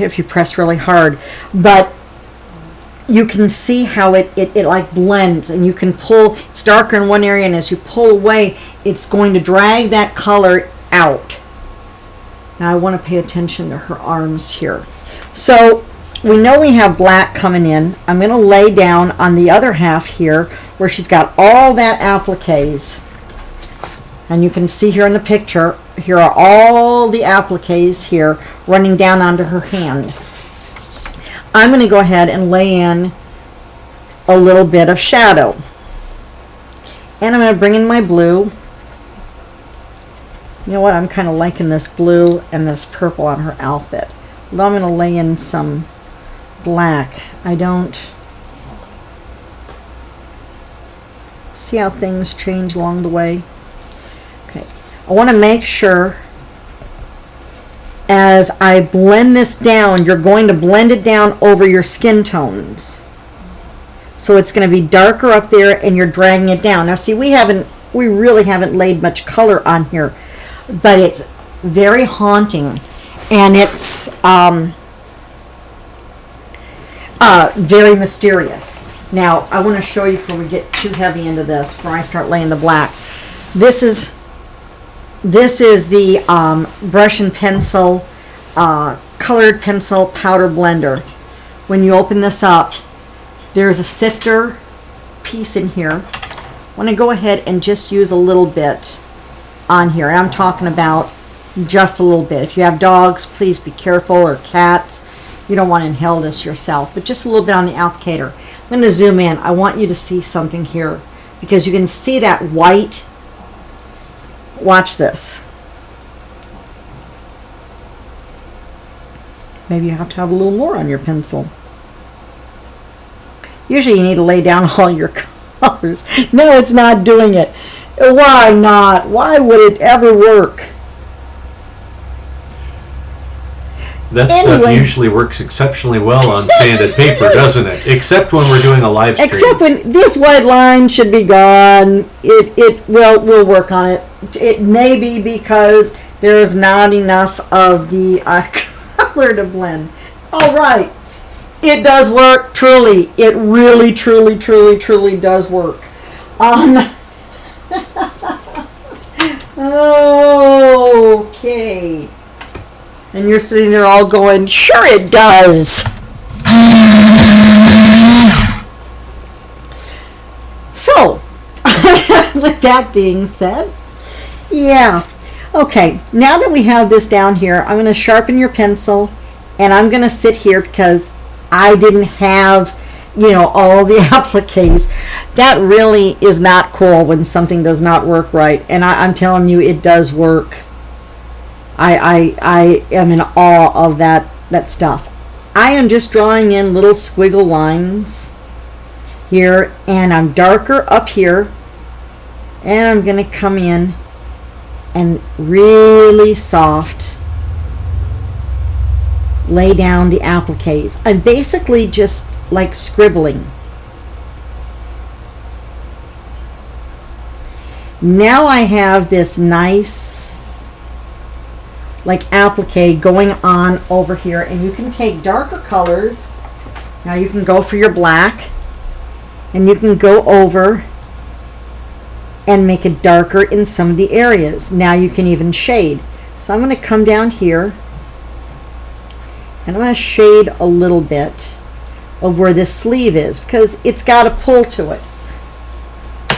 Speaker 2: if you press really hard. But you can see how it like blends, and you can pull. It's darker in one area, and as you pull away, it's going to drag that color out. Now I want to pay attention to her arms here. So we know we have black coming in. I'm going to lay down on the other half here where she's got all that appliques. And you can see here in the picture, here are all the appliques here running down onto her hand. I'm going to go ahead and lay in a little bit of shadow. And I'm going to bring in my blue. You know what? I'm kind of liking this blue and this purple on her outfit. Now I'm going to lay in some black. I don't see how things change along the way. Okay. I want to make sure as I blend this down, you're going to blend it down over your skin tones. So it's going to be darker up there and you're dragging it down. Now see, we really haven't laid much color on here, but it's very haunting, and it's very mysterious. Now I want to show you before we get too heavy into this, before I start laying the black. This is the brush and pencil colored pencil powder blender. When you open this up, there's a sifter piece in here. I want to go ahead and just use a little bit on here, and I'm talking about just a little bit. If you have dogs, please be careful, or cats. You don't want to inhale this yourself, but just a little bit on the applicator. I'm going to zoom in. I want you to see something here because you can see that white. Watch this. Maybe you have to have a little more on your pencil. Usually you need to lay down all your colors. No, it's not doing it. Why not? Why would it ever work?
Speaker 3: That stuff usually works exceptionally well on sanded paper, doesn't it? Except when we're doing a live stream.
Speaker 2: Except when this white line should be gone. We'll work on it. It may be because there's not enough of the color to blend. All right. It does work, truly. It really, truly, truly, truly does work. Okay. And you're sitting there all going, sure it does. So, with that being said, yeah. Okay, now that we have this down here, I'm going to sharpen your pencil, and I'm going to sit here because I didn't have, all the appliques. That really is not cool when something does not work right, and I'm telling you, it does work. I am in awe of that stuff. I am just drawing in little squiggle lines here, and I'm darker up here, and I'm going to come in and really soft lay down the appliques. I'm basically just like scribbling. Now I have this nice like applique going on over here, and you can take darker colors. Now you can go for your black, and you can go over and make it darker in some of the areas. Now you can even shade. So I'm going to come down here, and I'm going to shade a little bit of where this sleeve is because it's got a pull to it.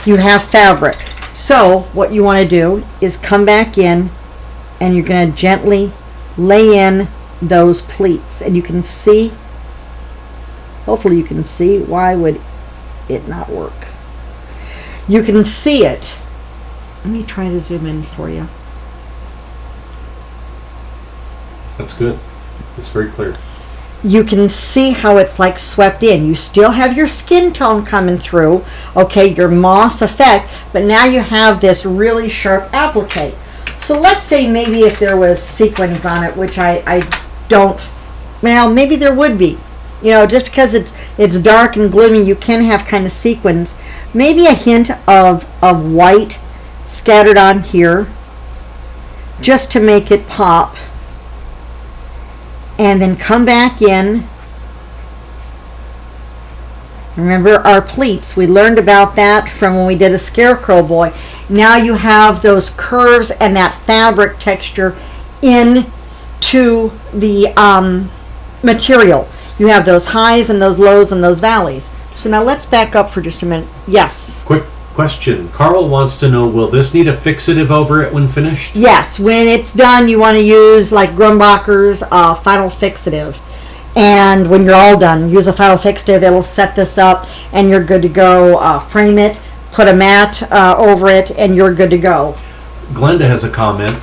Speaker 2: You have fabric. So what you want to do is come back in, and you're going to gently lay in those pleats. And you can see, hopefully you can see, why would it not work? You can see it. Let me try to zoom in for you.
Speaker 3: That's good. It's very clear.
Speaker 2: You can see how it's like swept in. You still have your skin tone coming through, okay, your moss effect, but now you have this really sharp applique. So let's say maybe if there was sequins on it, which I don't, well, maybe there would be. You know, just because it's dark and gloomy, you can have kind of sequins. Maybe a hint of white scattered on here, just to make it pop. And then come back in. Remember our pleats, we learned about that from when we did a Scarecrow Boy. Now you have those curves and that fabric texture into the material. You have those highs and those lows and those valleys. So now let's back up for just a minute. Yes.
Speaker 3: Quick question. Carl wants to know, will this need a fixative over it when finished?
Speaker 2: Yes, when it's done, you want to use like Grumbacher's final fixative. And when you're all done, use a final fixative. It'll set this up and you're good to go. Frame it, put a mat over it, and you're good to go.
Speaker 3: Glenda has a comment.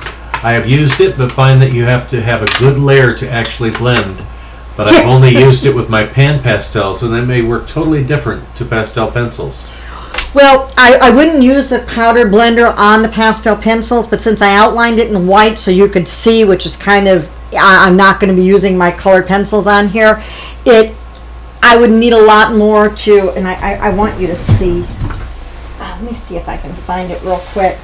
Speaker 3: I have used it, but find that you have to have a good layer to actually blend. But I've
Speaker 2: Yes.
Speaker 3: only used it with my pan pastels, and they may work totally different to pastel pencils.
Speaker 2: Well, I wouldn't use the powder blender on the pastel pencils, but since I outlined it in white so you could see, which is kind of, I'm not going to be using my colored pencils on here, I would need a lot more to, and I want you to see, let me see if I can find it real quick.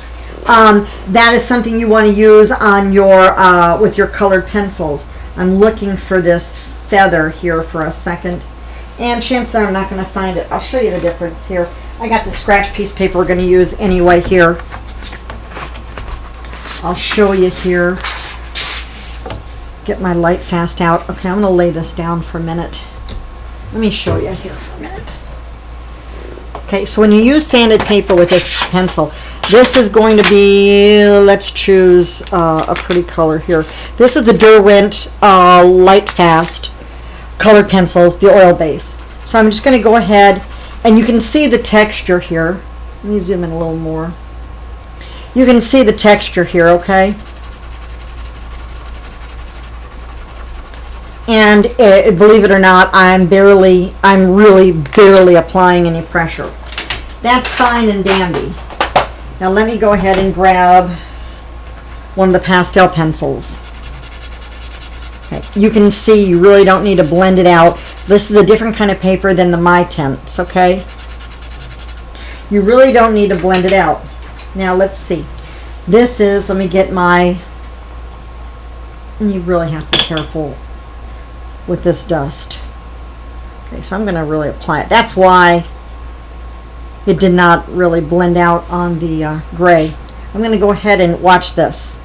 Speaker 2: That is something you want to use on your, with your colored pencils. I'm looking for this feather here for a second, and chances are I'm not going to find it. I'll show you the difference here. I got the scratch piece paper we're going to use anyway here. I'll show you here. Get my light fast out. Okay, I'm going to lay this down for a minute. Let me show you here for a minute. Okay, so when you use sanded paper with this pencil, this is going to be, let's choose a pretty color here. This is the Derwent Light Fast colored pencils, the oil base. So I'm just going to go ahead, and you can see the texture here. Let me zoom in a little more. You can see the texture here, okay? And believe it or not, I'm really barely applying any pressure. That's fine and dandy. Now let me go ahead and grab one of the pastel pencils. Okay. You can see you really don't need to blend it out. This is a different kind of paper than the My Tints, okay? You really don't need to blend it out. Now let's see. This is, let me get my, you really have to be careful with this dust. Okay, so I'm going to really apply it. That's why it did not really blend out on the gray. I'm going to go ahead and watch this.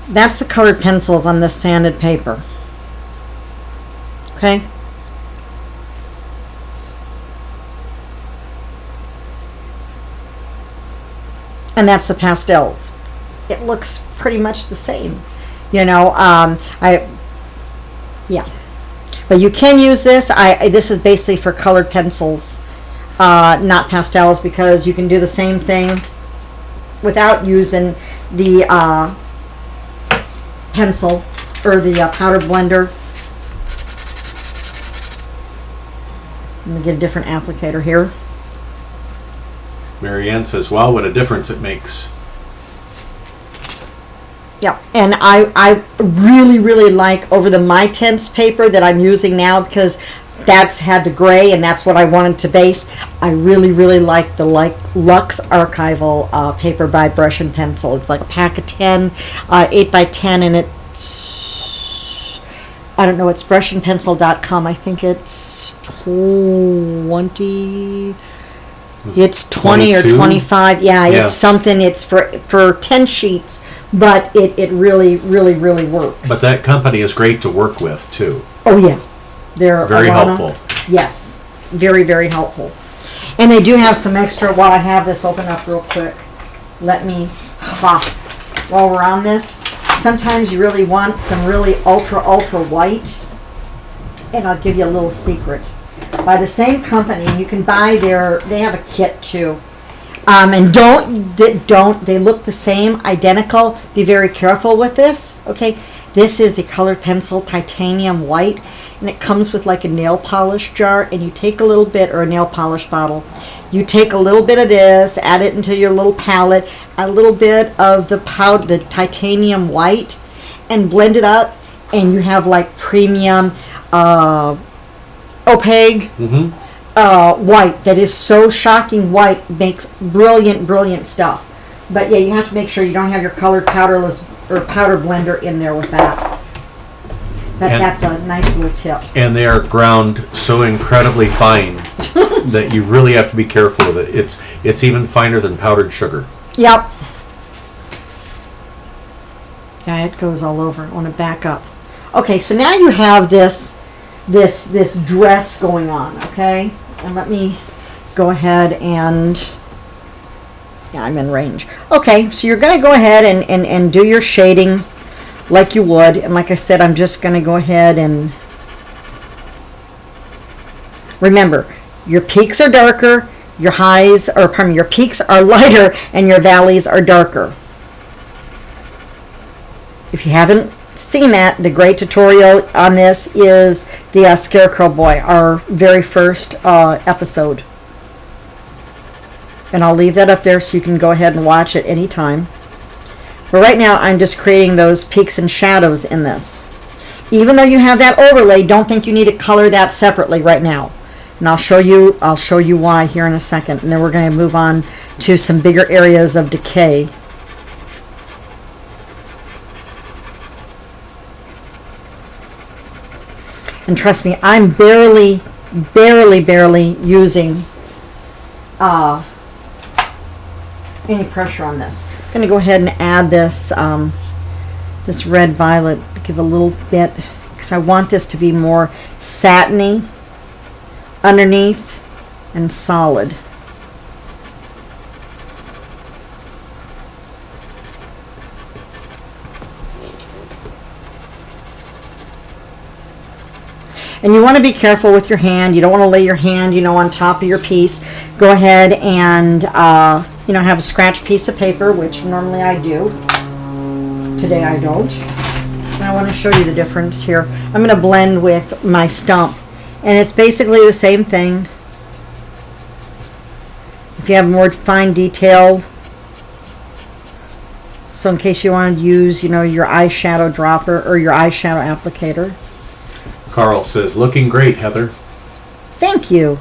Speaker 2: That's the colored pencils on this sanded paper. Okay? And that's the pastels. It looks pretty much the same, you know. Yeah, but you can use this. This is basically for colored pencils, not pastels, because you can do the same thing without using the pencil or the powder blender. Let me get a different applicator here.
Speaker 3: Marianne says, wow, what a difference it makes.
Speaker 2: Yeah, and I really like over the My Tints paper that I'm using now, because that's had the gray and that's what I wanted to base. I really like the Lux Archival paper by Brush and Pencil. It's like a pack of 10, 8 by 10, and it's, I don't know, it's brushandpencil.com. I think it's 20... It's 20 or 25. Yeah, it's something. It's for 10 sheets, but it really works.
Speaker 3: But that company is great to work with too.
Speaker 2: Oh yeah, they're
Speaker 3: very helpful.
Speaker 2: Yes, very helpful. And they do have some extra. While I have this open up real quick, let me. While we're on this, sometimes you really want some really ultra white, and I'll give you a little secret. by the same company. You can buy they have a kit too. And they look the same, identical. Be very careful with this, okay? This is the colored pencil titanium white, and it comes with like a nail polish jar, and you take a little bit, or a nail polish bottle. You take a little bit of this, add it into your little palette, add a little bit of the titanium white, and blend it up, and you have like premium opaque white that is so shocking white, makes brilliant stuff. But yeah, you have to make sure you don't have your colored powderless or powder blender in there with that. That's a nice little tip.
Speaker 3: And they are ground so incredibly fine that you really have to be careful with it. It's even finer than powdered sugar.
Speaker 2: Yep. Yeah, it goes all over. I want to back up. Okay, so now you have this dress going on, okay? And let me go ahead and, yeah, I'm in range. Okay, so you're going to go ahead and do your shading like you would. And like I said, I'm just going to go ahead and, remember, your peaks are darker, your peaks are lighter, and your valleys are darker. If you haven't seen that, the great tutorial on this is the Scarecrow Boy, our very first episode. And I'll leave that up there so you can go ahead and watch it anytime. But right now, I'm just creating those peaks and shadows in this. Even though you have that overlay, don't think you need to color that separately right now. And I'll show you why here in a second. And then we're going to move on to some bigger areas of decay. And trust me, I'm barely using any pressure on this. I'm going to go ahead and add this this red violet, give a little bit, because I want this to be more satiny underneath and solid. And you want to be careful with your hand. You don't want to lay your hand, on top of your piece. Go ahead and, have a scratch piece of paper, which normally I do. Today I don't. And I want to show you the difference here. I'm going to blend with my stump. And it's basically the same thing. If you have more fine detail. So in case you want to use, your eyeshadow dropper or your eyeshadow applicator.
Speaker 3: Carl says, looking great, Heather.
Speaker 2: Thank you.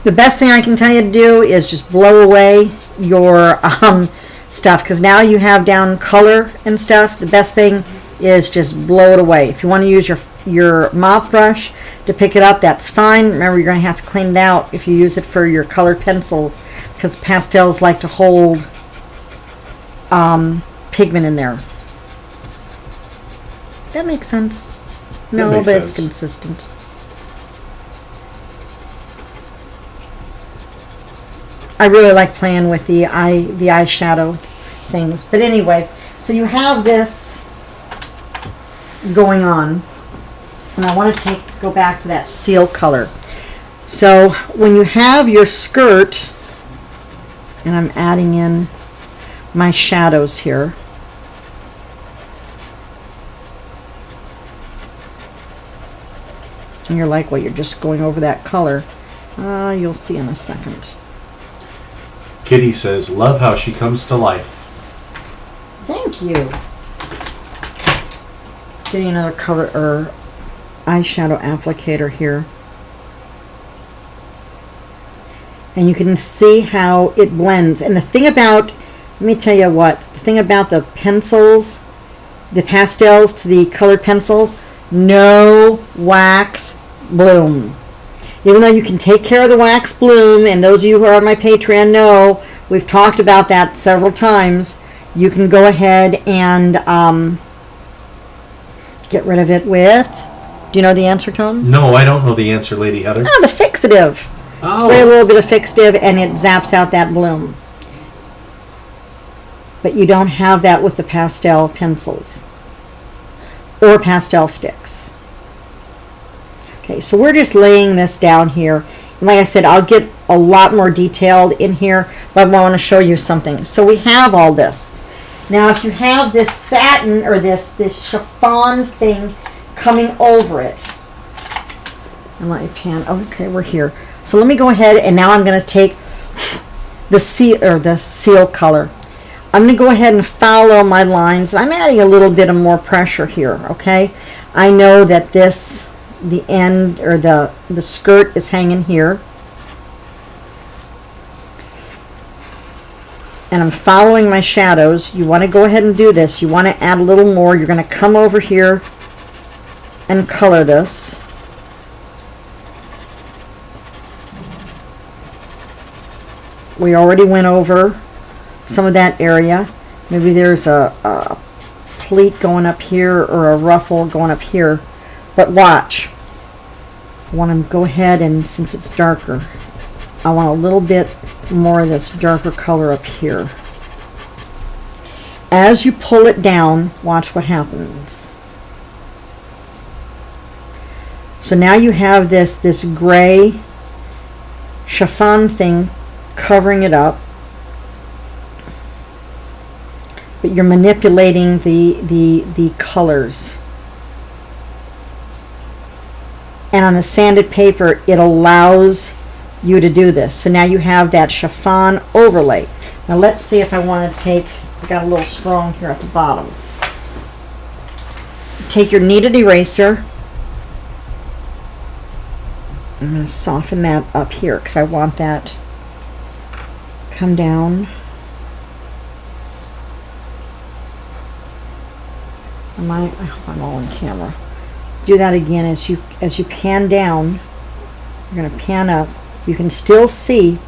Speaker 2: The best thing I can tell you to do is just blow away your stuff, because now you have down color and stuff. The best thing is just blow it away. If you want to use your mop brush to pick it up, that's fine. Remember, you're going to have to clean it out if you use it for your colored pencils, because pastels like to hold pigment in there. That makes sense. No, but it's consistent. I really like playing with the eyeshadow things. But anyway, so you have this going on, and I want to go back to that seal color. So when you have your skirt, and I'm adding in my shadows here. And you're like, well, you're just going over that color. You'll see in a second.
Speaker 3: Kitty says, love how she comes to life.
Speaker 2: Thank you. Getting another color or eyeshadow applicator here. And you can see how it blends. And the thing about, let me tell you what, the thing about the pencils, the pastels to the colored pencils, no wax bloom. Even though you can take care of the wax bloom, and those of you who are on my Patreon know, we've talked about that several times, you can go ahead and get rid of it with, do you know the answer, Tom?
Speaker 3: No, I don't know the answer, Lady Heather.
Speaker 2: The fixative.
Speaker 3: Oh.
Speaker 2: Spray a little bit of fixative and it zaps out that bloom. But you don't have that with the pastel pencils. or pastel sticks. Okay, so we're just laying this down here. And like I said, I'll get a lot more detailed in here, but I want to show you something. So we have all this. Now, if you have this satin or this chiffon thing coming over it, and let me pan. Okay, we're here. So let me go ahead, and now I'm going to take the seal color. I'm going to go ahead and follow my lines. I'm adding a little bit of more pressure here. Okay, I know that the end or the skirt is hanging here, and I'm following my shadows. You want to go ahead and do this. You want to add a little more. You're going to come over here and color this. We already went over some of that area. Maybe there's a pleat going up here or a ruffle going up here, but watch. I want to go ahead, and since it's darker, I want a little bit more of this darker color up here. As you pull it down, watch what happens. So now you have this gray chiffon thing covering it up, but you're manipulating the colors. And on the sanded paper, it allows you to do this. So now you have that chiffon overlay. Now let's see if I want to take, I got a little strong here at the bottom. Take your kneaded eraser. I'm going to soften that up here because I want that come down. I hope I'm all on camera. Do that again as you pan down. You're going to pan up. You can still see.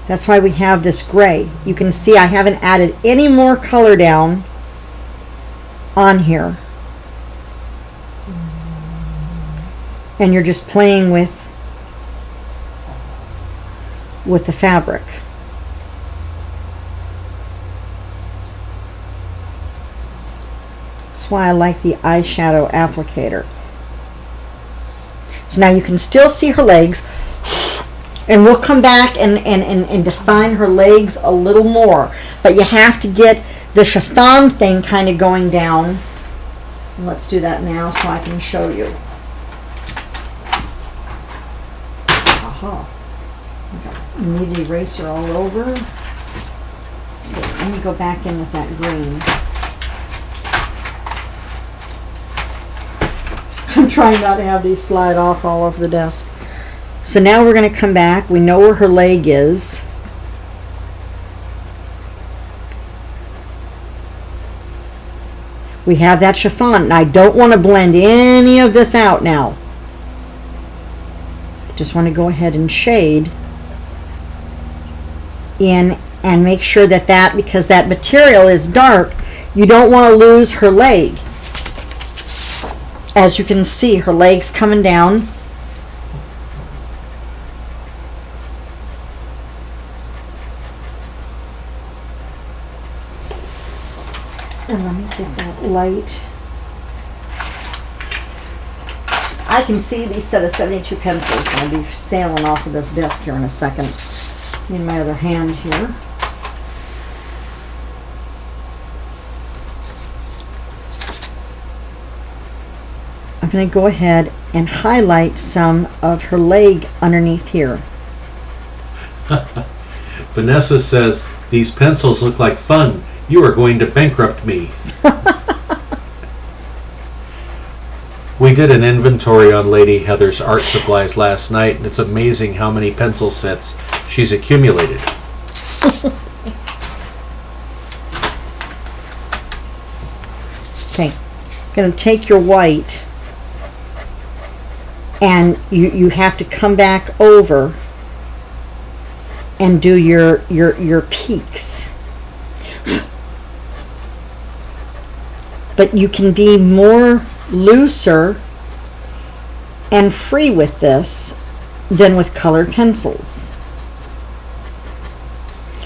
Speaker 2: That's why we have this gray. You can see I haven't added any more color down on here. And you're just playing with the fabric. That's why I like the eyeshadow applicator. So now you can still see her legs, and we'll come back and define her legs a little more. But you have to get the chiffon thing kind of going down. Let's do that now so I can show you. Aha. I need an eraser all over. So let me go back in with that green. I'm trying not to have these slide off all over the desk. So now we're going to come back. We know where her leg is. We have that chiffon, and I don't want to blend any of this out now. Just want to go ahead and shade in and make sure that because that material is dark, you don't want to lose her leg. As you can see, her leg's coming down. And let me get that light. I can see these set of 72 pencils. I'll be sailing off of this desk here in a second. In my other hand here. I'm going to go ahead and highlight some of her leg underneath here.
Speaker 3: Vanessa says, these pencils look like fun. You are going to bankrupt me. We did an inventory on Lady Heather's art supplies last night, and it's amazing how many pencil sets she's accumulated.
Speaker 2: Okay, I'm going to take your white, and you have to come back over and do your peaks. But you can be more looser and free with this than with colored pencils.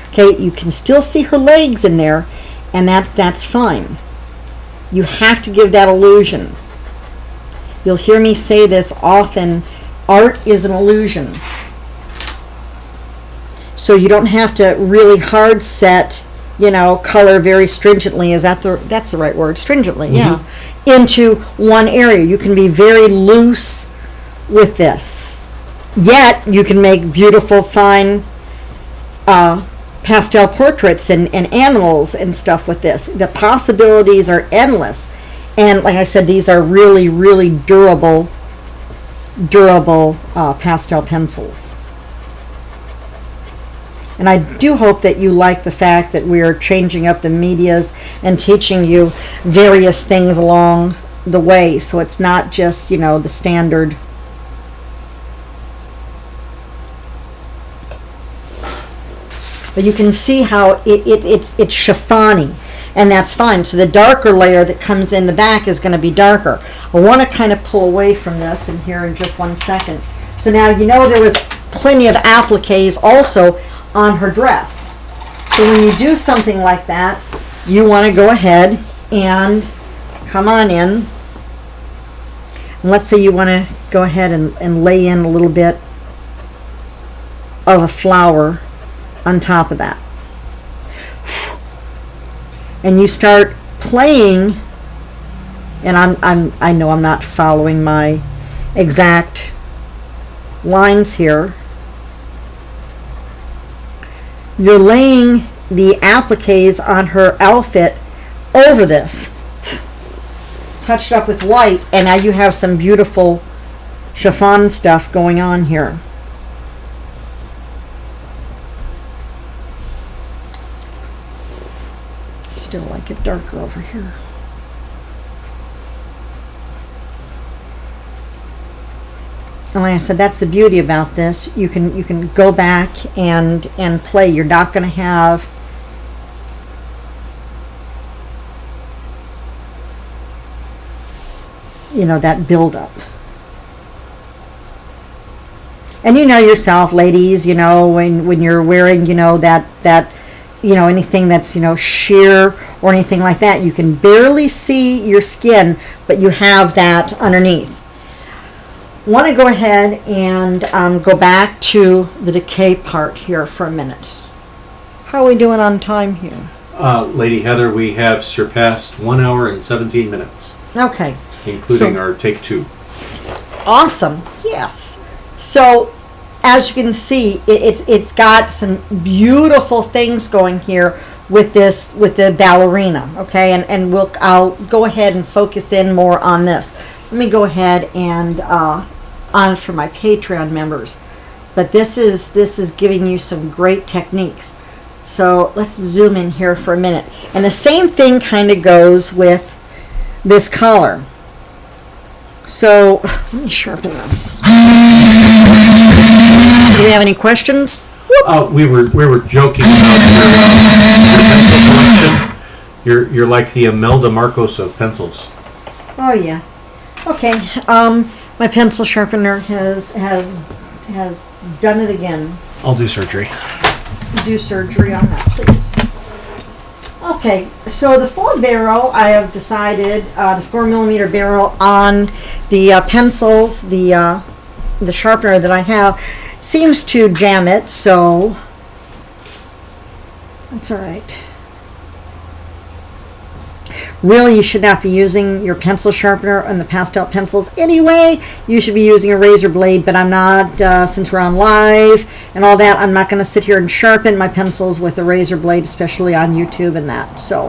Speaker 2: Okay, you can still see her legs in there, and that's fine. You have to give that illusion. You'll hear me say this often. Art is an illusion. So you don't have to really hard set, color very stringently. That's the right word? Stringently, yeah. Into one area. You can be very loose with this. Yet you can make beautiful, fine pastel portraits and animals and stuff with this. The possibilities are endless. And like I said, these are really, really durable pastel pencils. And I do hope that you like the fact that we are changing up the medias and teaching you various things along the way. So it's not just, the standard. But you can see how it's chiffony, and that's fine. So the darker layer that comes in the back is going to be darker. I want to kind of pull away from this in here in just 1 second. So now there was plenty of appliques also on her dress. So when you do something like that, you want to go ahead and come on in. And let's say you want to go ahead and lay in a little bit of a flower on top of that. And you start playing, and I know I'm not following my exact lines here. You're laying the appliques on her outfit over this, touched up with white, and now you have some beautiful chiffon stuff going on here. Still like it darker over here. And like I said, that's the beauty about this. You can go back and play. You're not going to have that buildup. And yourself, ladies, when you're wearing that anything that's sheer or anything like that, you can barely see your skin, but you have that underneath. Want to go ahead and go back to the decay part here for a minute. How are we doing on time here?
Speaker 3: Lady Heather, we have surpassed 1 hour and 17 minutes.
Speaker 2: Okay.
Speaker 3: Including our take 2.
Speaker 2: Awesome. Yes. So as you can see, it's got some beautiful things going here with the ballerina. Okay, and I'll go ahead and focus in more on this. Let me go ahead and on for my Patreon members. But this is giving you some great techniques. So let's zoom in here for a minute. And the same thing kind of goes with this collar. So let me sharpen this. Do we have any questions?
Speaker 3: We were joking about your pencil collection. You're like the Imelda Marcos of pencils.
Speaker 2: Oh yeah. Okay. My pencil sharpener has done it again.
Speaker 3: I'll do surgery.
Speaker 2: Do surgery on that, please. Okay, so the 4 barrel, I have decided the 4mm barrel on the pencils, the sharpener that I have seems to jam it, so that's all right. Really, you should not be using your pencil sharpener on the pastel pencils anyway. You should be using a razor blade, but I'm not, since we're on live and all that, I'm not going to sit here and sharpen my pencils with a razor blade, especially on YouTube and that. So,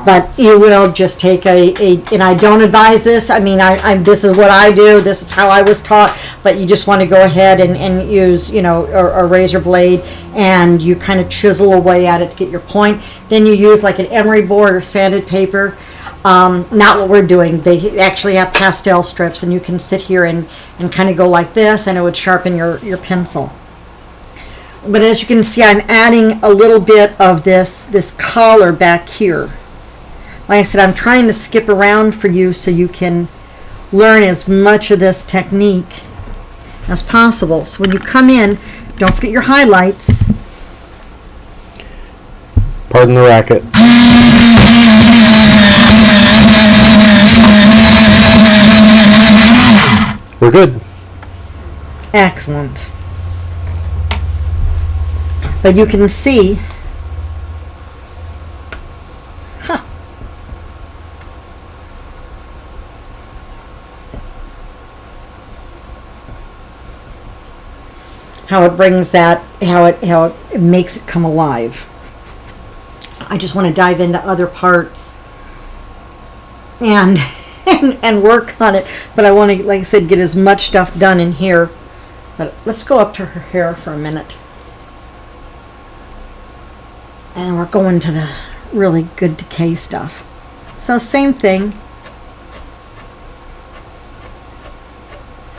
Speaker 2: but you will just take and I don't advise this. I mean, this is what I do. This is how I was taught. But you just want to go ahead and use, a razor blade, and you kind of chisel away at it to get your point. Then you use like an emery board or sanded paper. Not what we're doing. They actually have pastel strips, and you can sit here and kind of go like this, and it would sharpen your pencil. But as you can see, I'm adding a little bit of this collar back here. Like I said, I'm trying to skip around for you so you can learn as much of this technique as possible. So when you come in, don't forget your highlights.
Speaker 4: Pardon the racket. We're good.
Speaker 2: Excellent. But you can see, how it brings that, how it makes it come alive. I just want to dive into other parts and and work on it, but I want to, like I said, get as much stuff done in here. But let's go up to her hair for a minute. And we're going to the really good decay stuff. So same thing.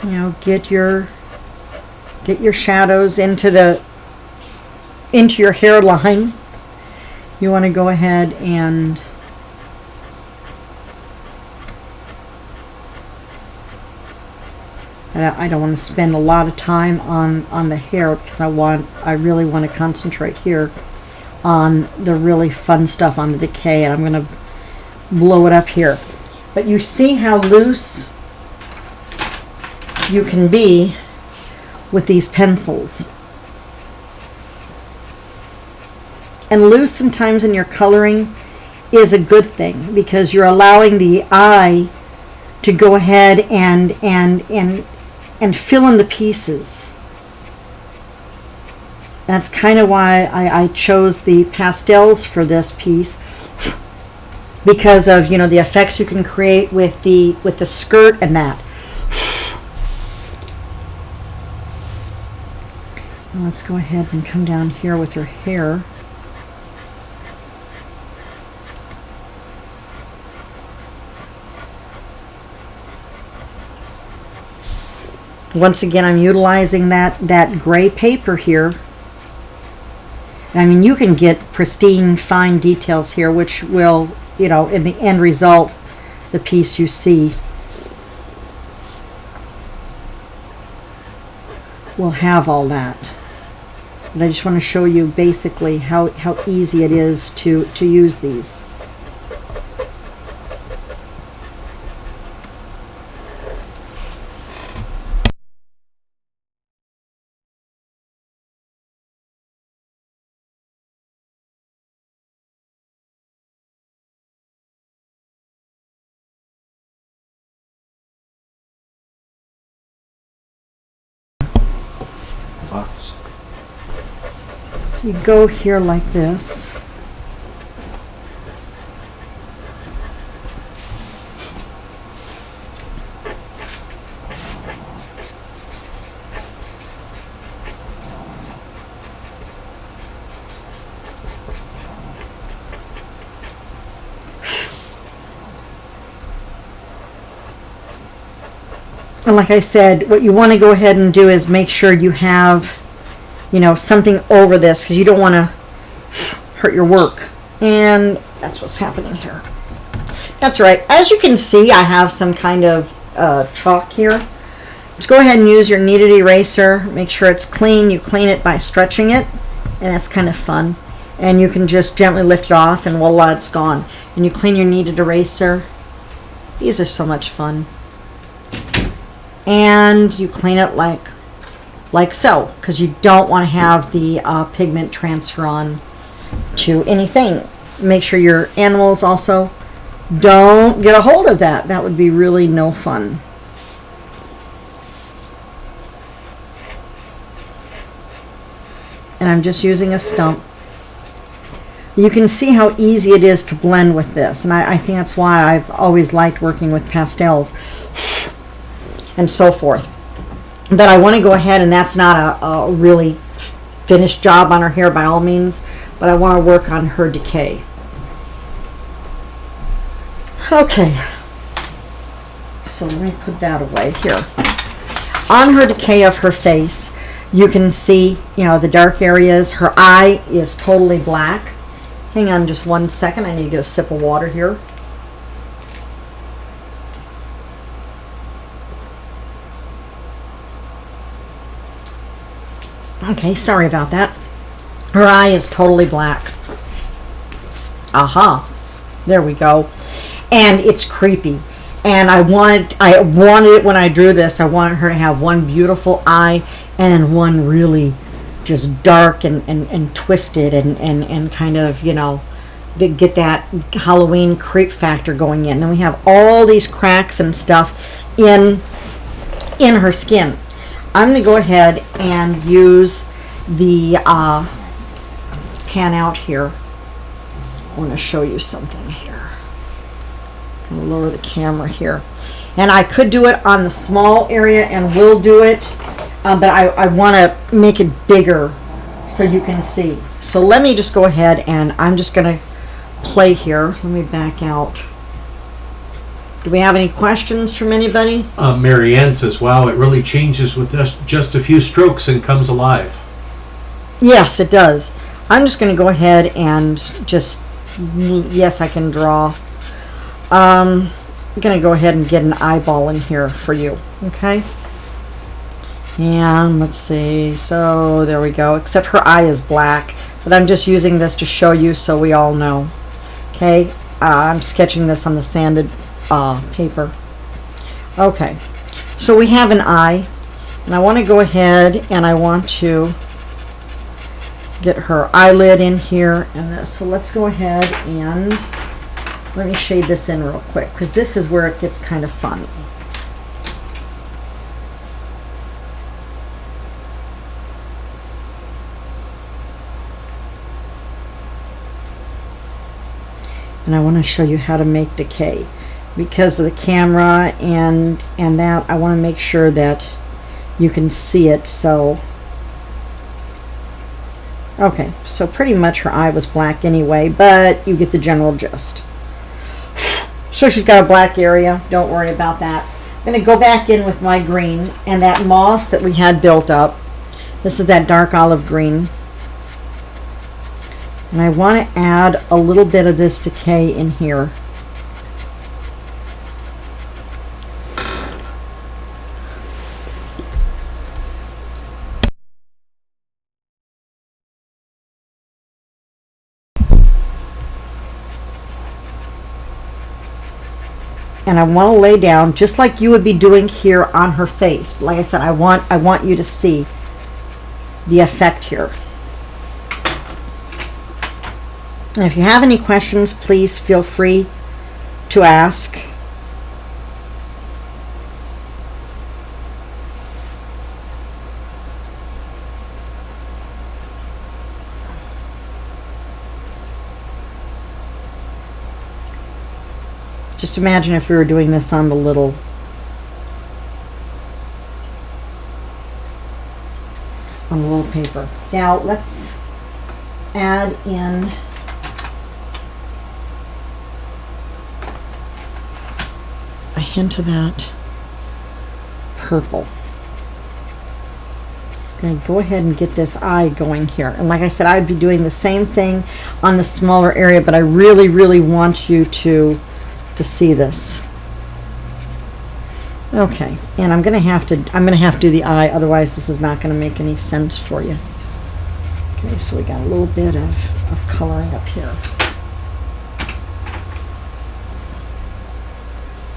Speaker 2: You know, get your shadows into your hairline. You want to go ahead and I don't want to spend a lot of time on the hair because I really want to concentrate here on the really fun stuff on the decay, and I'm going to blow it up here. But you see how loose you can be with these pencils. And loose sometimes in your coloring is a good thing because you're allowing the eye to go ahead and fill in the pieces. That's kind of why I chose the pastels for this piece, because of, you know, the effects you can create with the skirt and that. Let's go ahead and come down here with her hair. Once again, I'm utilizing that gray paper here. I mean, you can get pristine, fine details here, which will, you know, in the end result, the piece you see will have all that. But I just want to show you basically how easy it is to use these. So you go here like this. And like I said, what you want to go ahead and do is make sure you have, you know, something over this, because you don't want to hurt your work. And that's what's happening here. That's right. As you can see, I have some kind of chalk here. Just go ahead and use your kneaded eraser. Make sure it's clean. You clean it by stretching it, and that's kind of fun. And you can just gently lift it off, and voila, it's gone. And you clean your kneaded eraser. These are so much fun. And you clean it like so, because you don't want to have the pigment transfer on to anything. Make sure your animals also don't get a hold of that. That would be really no fun. And I'm just using a stump. You can see how easy it is to blend with this, and I think that's why I've always liked working with pastels and so forth. But I want to go ahead, and that's not a really finished job on her hair by all means, but I want to work on her decay. Okay, so let me put that away here. On her decay of her face, you can see, you know, the dark areas. Her eye is totally black. Hang on just 1 second, I need to get a sip of water here. Okay, sorry about that. Her eye is totally black. Aha. There we go. And it's creepy. And I wanted it when I drew this. I wanted her to have one beautiful eye and one really just dark and twisted and kind of, you know, get that Halloween creep factor going in. Then we have all these cracks and stuff in her skin. I'm going to go ahead and use the pan out here. I want to show you something here. I'm going to lower the camera here. And I could do it on the small area and will do it, but I want to make it bigger so you can see. So let me just go ahead and I'm just going to play here. Let me back out. Do we have any questions from anybody?
Speaker 3: Mary Ann says, wow, it really changes with just a few strokes and comes alive.
Speaker 2: Yes, it does. I'm just going to go ahead and just, yes, I can draw. I'm going to go ahead and get an eyeball in here for you, okay? And let's see, so there we go, except her eye is black, but I'm just using this to show you so we all know. Okay, I'm sketching this on the sanded paper. Okay, so we have an eye, and I want to go ahead and I want to get her eyelid in here and this. So let's go ahead and let me shade this in real quick because this is where it gets kind of fun. And I want to show you how to make decay because of the camera and that I want to make sure that you can see it. So okay, so pretty much her eye was black anyway, but you get the general gist. So she's got a black area, don't worry about that. I'm going to go back in with my green and that moss that we had built up. This is that dark olive green. And I want to add a little bit of this decay in here. And I want to lay down just like you would be doing here on her face. Like I said, I want you to see the effect here. And if you have any questions, please feel free to ask. Just imagine if we were doing this on the little paper. Now let's add in a hint of that purple. I'm going to go ahead and get this eye going here. And like I said, I'd be doing the same thing on the smaller area, but I really, really want you to see this. Okay, and I'm going to have to do the eye, otherwise this is not going to make any sense for you. Okay, so we got a little bit of coloring up here.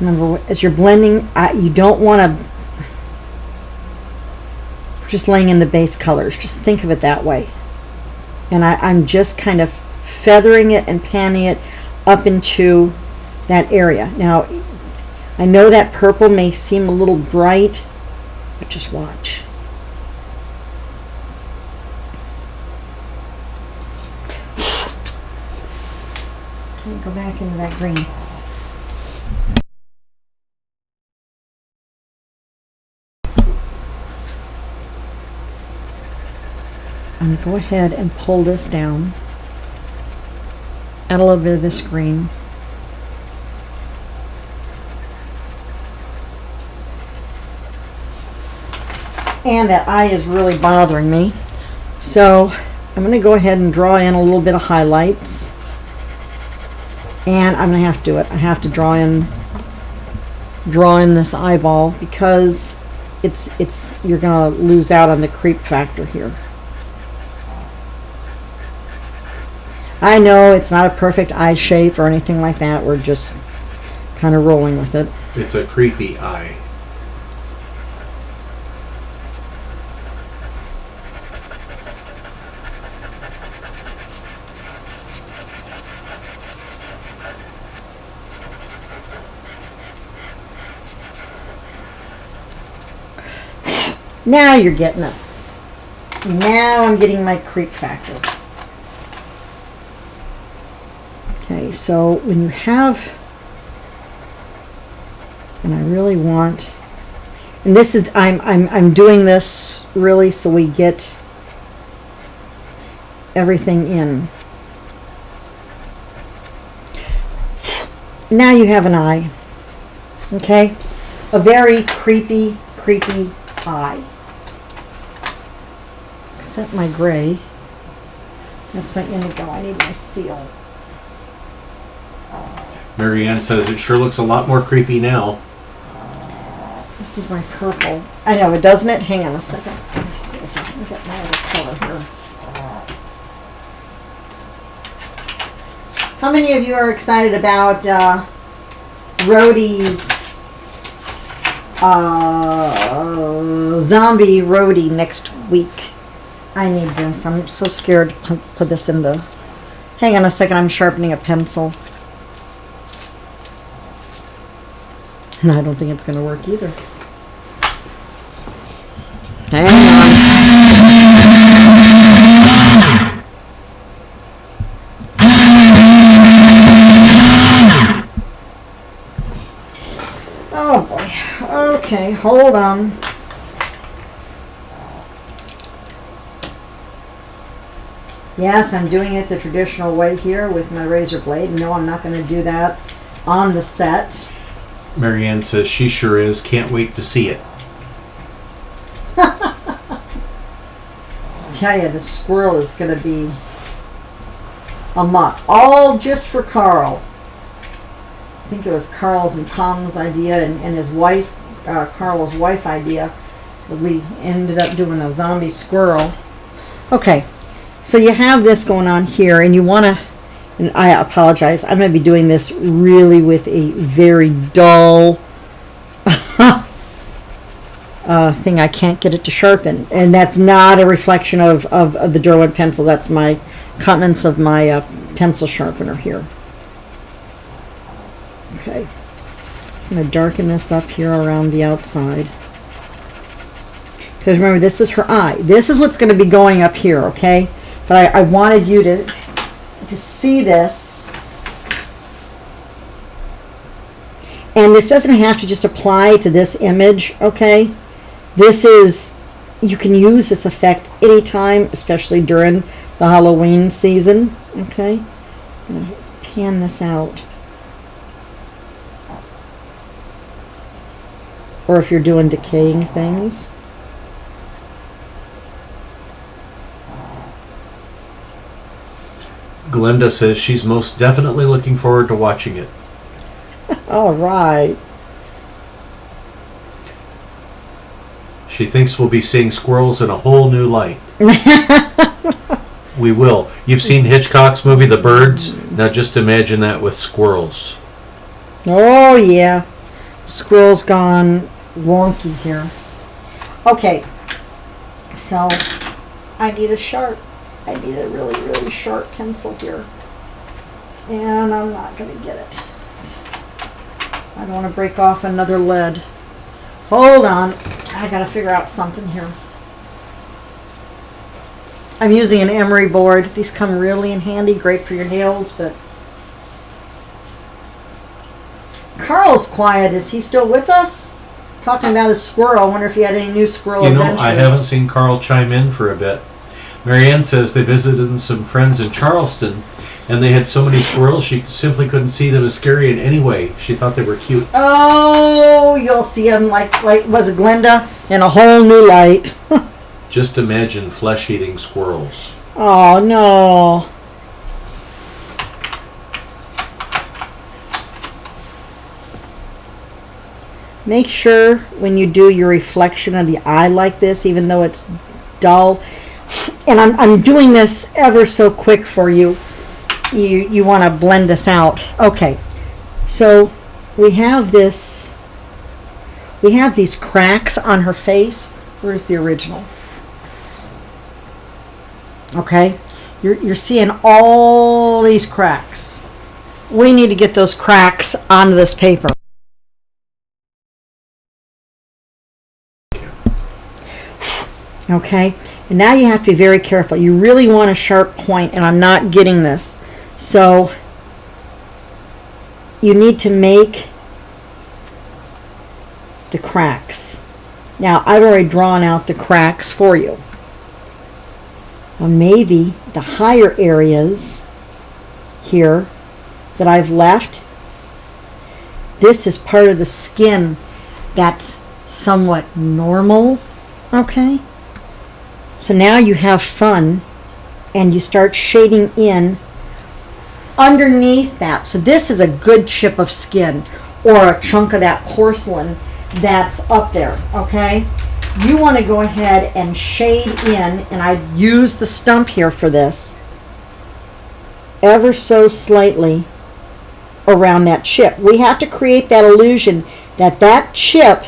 Speaker 2: Remember, as you're blending, you don't want to just laying in the base colors. Just think of it that way. And I'm just kind of feathering it and panning it up into that area. Now, I know that purple may seem a little bright, but just watch. Okay, go back into that green. I'm going to go ahead and pull this down. Add a little bit of this green. And that eye is really bothering me. So I'm going to go ahead and draw in a little bit of highlights. And I'm going to have to do it. I have to draw in this eyeball because you're going to lose out on the creep factor here. I know it's not a perfect eye shape or anything like that. We're just kind of rolling with it.
Speaker 3: It's a creepy eye.
Speaker 2: Now you're getting it. Now I'm getting my creep factor. Okay, so when you have, and I really want, and this is, I'm doing this really so we get everything in. Now you have an eye. Okay? A very creepy eye. Except my gray. That's my indigo. I need my seal.
Speaker 3: Marianne says it sure looks a lot more creepy now.
Speaker 2: This is my purple. I know it, doesn't it? Hang on a second. Let me see if I can get my other color here. How many of you are excited about Rhodey's zombie Rhodey next week? I need this. I'm so scared to put this into. Hang on a second. I'm sharpening a pencil. And I don't think it's going to work either. Hang on. Oh boy. Okay, hold on. Yes, I'm doing it the traditional way here with my razor blade. No, I'm not going to do that on the set.
Speaker 3: Marianne says she sure is. Can't wait to see it.
Speaker 2: Tell you, the squirrel is going to be a muck. All just for Carl. I think it was Carl's and Tom's idea and his wife, Carl's wife idea. We ended up doing a zombie squirrel. Okay, so you have this going on here, and you want to, and I apologize, I'm going to be doing this really with a very dull thing. I can't get it to sharpen, and that's not a reflection of the Derwent pencil. That's my continents of my pencil sharpener here. Okay, I'm going to darken this up here around the outside. Because remember, this is her eye. This is what's going to be going up here, okay? But I wanted you to see this. And this doesn't have to just apply to this image, okay? This is, you can use this effect anytime, especially during the Halloween season, okay? I'm going to pan this out. Or if you're doing decaying things.
Speaker 3: Glenda says she's most definitely looking forward to watching it.
Speaker 2: All right.
Speaker 3: She thinks we'll be seeing squirrels in a whole new light. We will. You've seen Hitchcock's movie The Birds? Now just imagine that with squirrels.
Speaker 2: Oh, yeah. Squirrel's gone wonky here. Okay. So, I need a sharp. I need a really, really sharp pencil here. And I'm not going to get it. I don't want to break off another lead. Hold on. I got to figure out something here. I'm using an emery board. These come really in handy. Great for your nails, but... Carl's quiet. Is he still with us? Talking about his squirrel. I wonder if he had any new squirrel adventures.
Speaker 3: I haven't seen Carl chime in for a bit. Marianne says they visited some friends in Charleston, and they had so many squirrels she simply couldn't see them as scary in any way. She thought they were cute.
Speaker 2: Oh, you'll see them like was it Glenda? In a whole new light.
Speaker 3: Just imagine flesh-eating squirrels.
Speaker 2: Oh, no. Make sure when you do your reflection of the eye like this, even though it's dull, and I'm doing this ever so quick for you, you want to blend this out. Okay, so we have this, we have these cracks on her face. Where's the original? Okay, you're seeing all these cracks. We need to get those cracks onto this paper. Okay, and now you have to be very careful. You really want a sharp point, and I'm not getting this. So you need to make the cracks. Now, I've already drawn out the cracks for you. Well, maybe the higher areas here that I've left, this is part of the skin that's somewhat normal, okay? So now you have fun and you start shading in underneath that. So this is a good chip of skin or a chunk of that porcelain that's up there, okay? You want to go ahead and shade in, and I use the stump here for this, ever so slightly around that chip. We have to create that illusion that that chip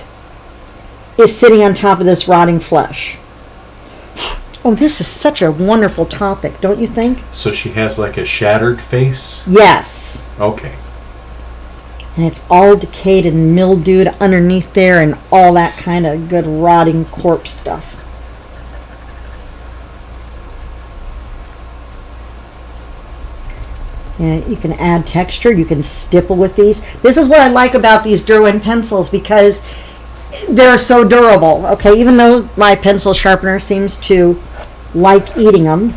Speaker 2: is sitting on top of this rotting flesh. Oh, this is such a wonderful topic, don't you think?
Speaker 3: So she has like a shattered face?
Speaker 2: Yes.
Speaker 3: Okay.
Speaker 2: And it's all decayed and mildewed underneath there and all that kind of good rotting corpse stuff. Yeah, you can add texture, you can stipple with these. This is what I like about these Derwent pencils because they're so durable. Okay, even though my pencil sharpener seems to like eating them.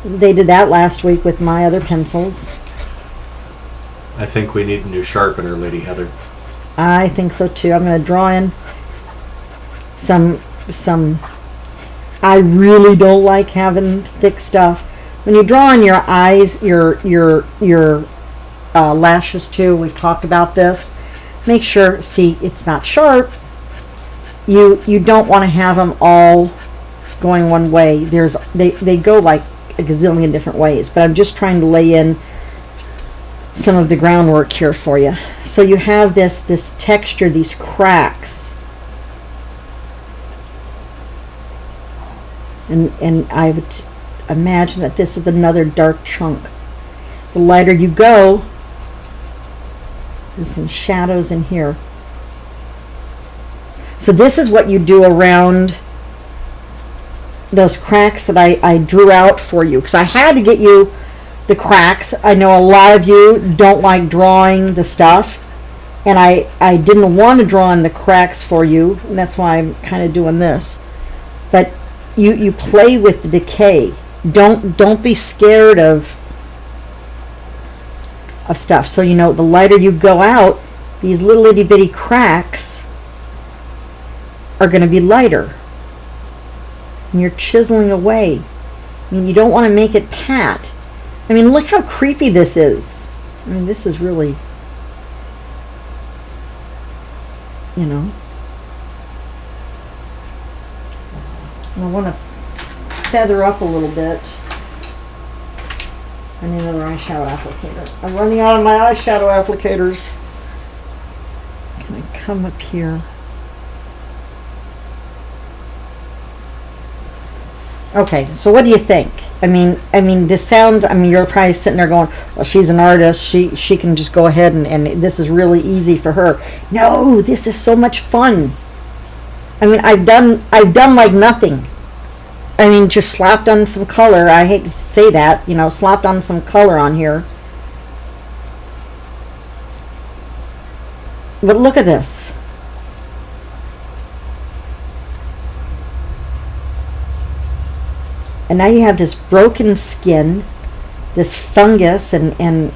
Speaker 2: They did that last week with my other pencils.
Speaker 3: I think we need a new sharpener, Lady Heather.
Speaker 2: I think so too. I'm going to draw in some. I really don't like having thick stuff. When you draw on your eyes, your lashes too. We've talked about this. Make sure. See, it's not sharp. You don't want to have them all going one way. They go like a gazillion different ways. But I'm just trying to lay in some of the groundwork here for you. So you have this texture, these cracks. And I would imagine that this is another dark chunk. The lighter you go, there's some shadows in here. So this is what you do around those cracks that I drew out for you, because I had to get you the cracks. I know a lot of you don't like drawing the stuff, and I didn't want to draw in the cracks for you, and that's why I'm kind of doing this. But you play with the decay. Don't be scared of stuff. So you know, the lighter you go out, these little itty bitty cracks are going to be lighter, and you're chiseling away. I mean, you don't want to make it pat. I mean, look how creepy this is. I mean, this is really, you know. And I want to feather up a little bit. I need another eyeshadow applicator. I'm running out of my eyeshadow applicators. Can I come up here? Okay, so what do you think? I mean, this sounds, you're probably sitting there going, well, she's an artist. She can just go ahead and this is really easy for her. No, this is so much fun. I mean, I've done like nothing. I mean, just slapped on some color. I hate to say that, you know, slapped on some color on here. But look at this. And now you have this broken skin, this fungus, and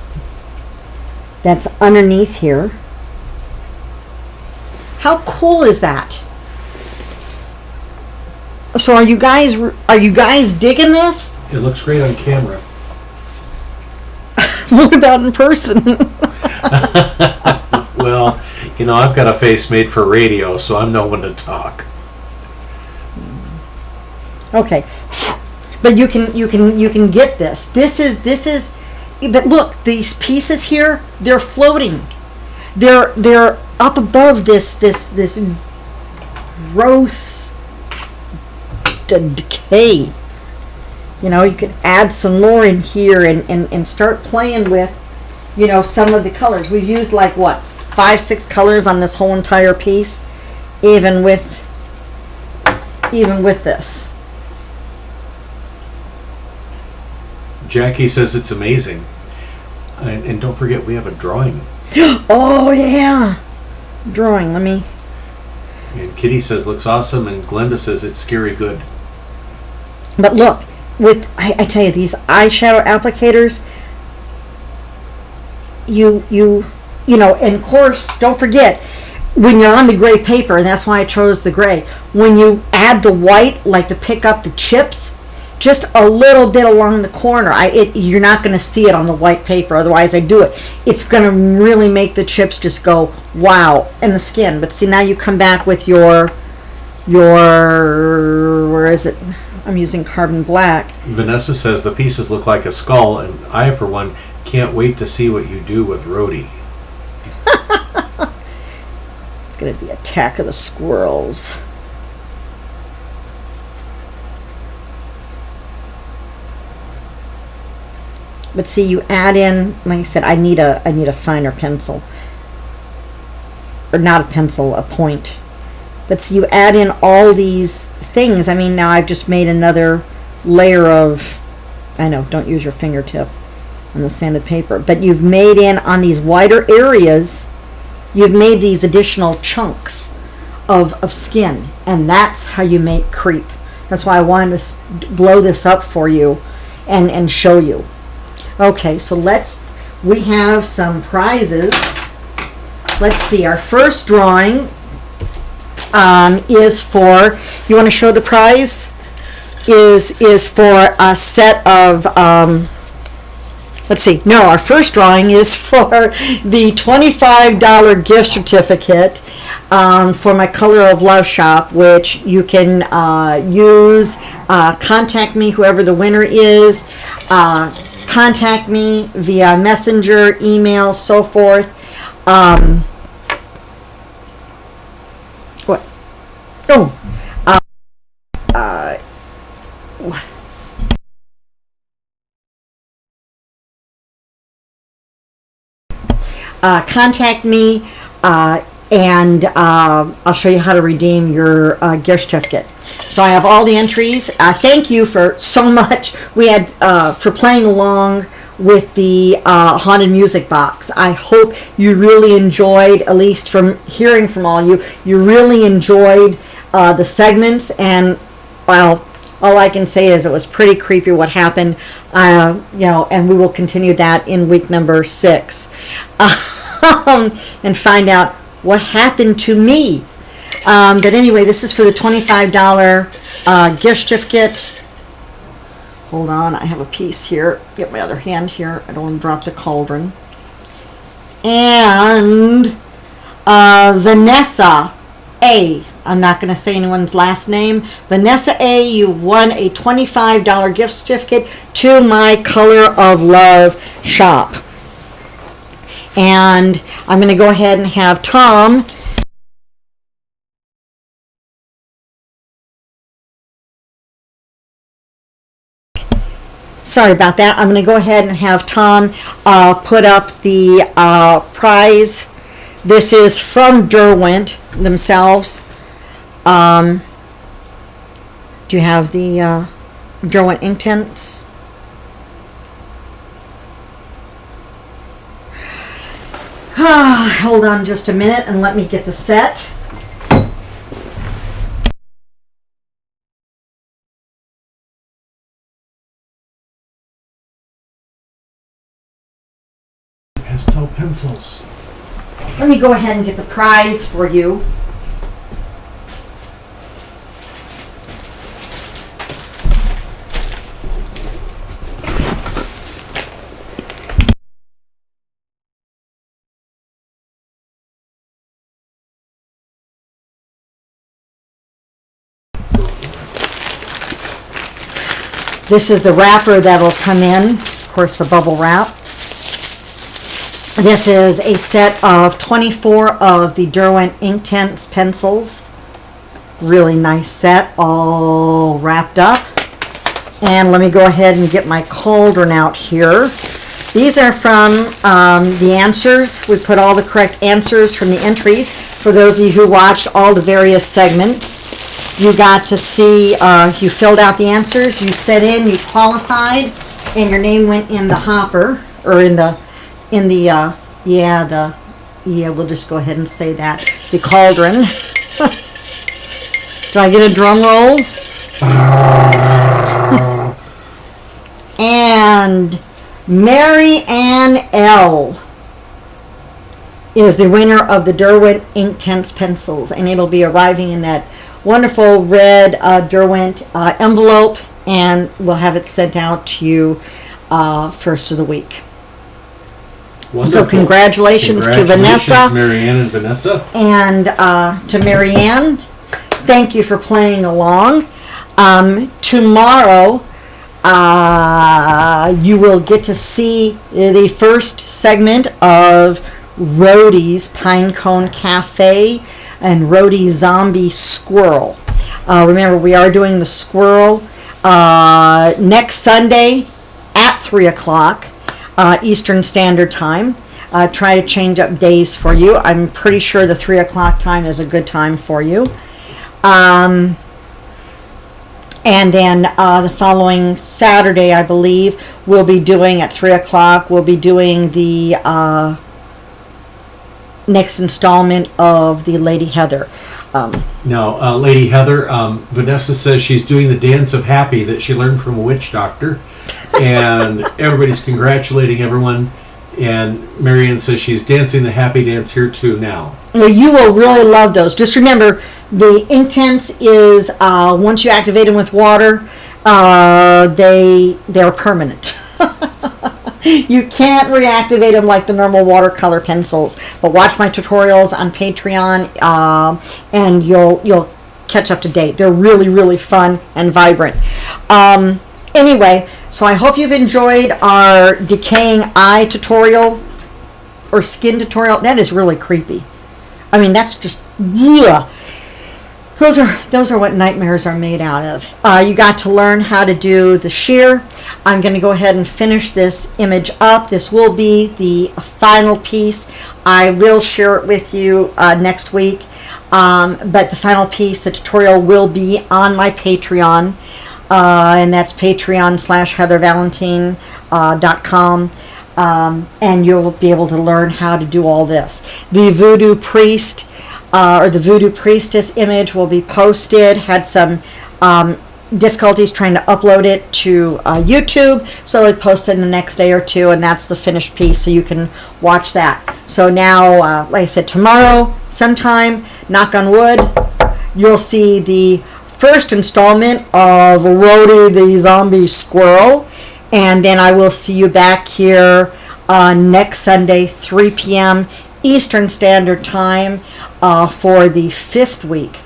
Speaker 2: that's underneath here. How cool is that? So are you guys digging this?
Speaker 3: It looks great on camera.
Speaker 2: What about in person?
Speaker 3: Well, you know, I've got a face made for radio, so I'm no one to talk.
Speaker 2: Okay. But you can get this. This is But look, these pieces here, they're floating. They're up above this gross decay. You know, you could add some more in here and start playing with, you know, some of the colors. We've used like what, 5-6 colors on this whole entire piece, even with this.
Speaker 3: Jackie says it's amazing. And don't forget, we have a drawing.
Speaker 2: Oh yeah, drawing. Let me.
Speaker 3: And Kitty says looks awesome, and Glenda says it's scary good.
Speaker 2: But look, I tell you, these eyeshadow applicators, you know, and of course, don't forget, when you're on the gray paper, and that's why I chose the gray, when you add the white, like to pick up the chips, just a little bit along the corner. You're not going to see it on the white paper, otherwise I do it. It's going to really make the chips just go, wow, and the skin. But see, now you come back with your, where is it? I'm using carbon black.
Speaker 3: Vanessa says the pieces look like a skull, and I, for one, can't wait to see what you do with Rhodey.
Speaker 2: It's going to be Attack of the Squirrels. But see, you add in, like I said, I need a finer pencil, or not a pencil, a point. But see, you add in all these things. I mean, now I've just made another layer of, I know, don't use your fingertip on the sanded paper, but you've made in on these wider areas, you've made these additional chunks of skin, and that's how you make creep. That's why I wanted to blow this up for you and show you. Okay, so we have some prizes. Let's see, our first drawing is for, you want to show the prize? Is for a set of, let's see, no, our first drawing is for the $25 gift certificate for my Color of Love shop, which you can use. Contact me, whoever the winner is. Contact me via messenger, email, so forth. What? Oh. Contact me, and I'll show you how to redeem your gift certificate. So I have all the entries. Thank you for so much. We had for playing along with the haunted music box. I hope you really enjoyed, at least from hearing from all you really enjoyed the segments. And well, all I can say is it was pretty creepy what happened. You know, and we will continue that in week number 6 and find out what happened to me. But anyway, this is for the $25 gift certificate. Hold on, I have a piece here. Get my other hand here. I don't want to drop the cauldron. And Vanessa A. I'm not going to say anyone's last name. Vanessa A., you won a $25 gift certificate to my Color of Love shop. And I'm going to go ahead and have Tom sorry about that. I'm going to go ahead and have Tom put up the prize. This is from Derwent themselves. Do you have the Derwent ink tints? Hold on just a minute and let me get the set.
Speaker 3: Pastel pencils.
Speaker 2: Let me go ahead and get the prize for you. This is the wrapper that'll come in, of course, the bubble wrap. This is a set of 24 of the Derwent Inktense pencils. Really nice set, all wrapped up. And let me go ahead and get my cauldron out here. These are from the answers. We put all the correct answers from the entries. For those of you who watched all the various segments, you got to see, you filled out the answers, you set in, you qualified, and your name went in the hopper, or we'll just go ahead and say that, the cauldron. Do I get a drum roll? And Mary Ann L. is the winner of the Derwent Inktense pencils, and it'll be arriving in that wonderful red Derwent envelope, and we'll have it sent out to you first of the week.
Speaker 3: Wonderful.
Speaker 2: So congratulations to Vanessa.
Speaker 3: Marianne and Vanessa.
Speaker 2: And to Marianne, thank you for playing along. Tomorrow, you will get to see the first segment of Rhodey's Pinecone Cafe and Rhodey's Zombie Squirrel. Remember, we are doing the squirrel next Sunday at 3 o'clock Eastern Standard Time. Try to change up days for you. I'm pretty sure the 3 o'clock time is a good time for you. And then the following Saturday, I believe, we'll be doing at 3 o'clock, we'll be doing the next installment of the Lady Heather.
Speaker 3: Now, Lady Heather, Vanessa says she's doing the dance of happy that she learned from a witch doctor. And everybody's congratulating everyone. And Marianne says she's dancing the happy dance here too now.
Speaker 2: You will really love those. Just remember, the Inktense is, once you activate them with water, they're permanent. You can't reactivate them like the normal watercolor pencils. But watch my tutorials on Patreon, and you'll catch up to date. They're really, really fun and vibrant. Anyway, so I hope you've enjoyed our decaying eye tutorial or skin tutorial. That is really creepy. I mean, that's just, ugh. Those are what nightmares are made out of. You got to learn how to do the sheer. I'm going to go ahead and finish this image up. This will be the final piece. I will share it with you next week. But the final piece, the tutorial, will be on my Patreon. And that's patreon.com/heathervalentin.com. And you'll be able to learn how to do all this. The Voodoo Priest or the Voodoo Priestess image will be posted. Had some difficulties trying to upload it to YouTube, so it posted in the next day or two, and that's the finished piece, so you can watch that. So now, like I said, tomorrow sometime, knock on wood, you'll see the first installment of Rhodey the Zombie Squirrel, and then I will see you back here next Sunday, 3 p.m. Eastern Standard Time, for the 5th week,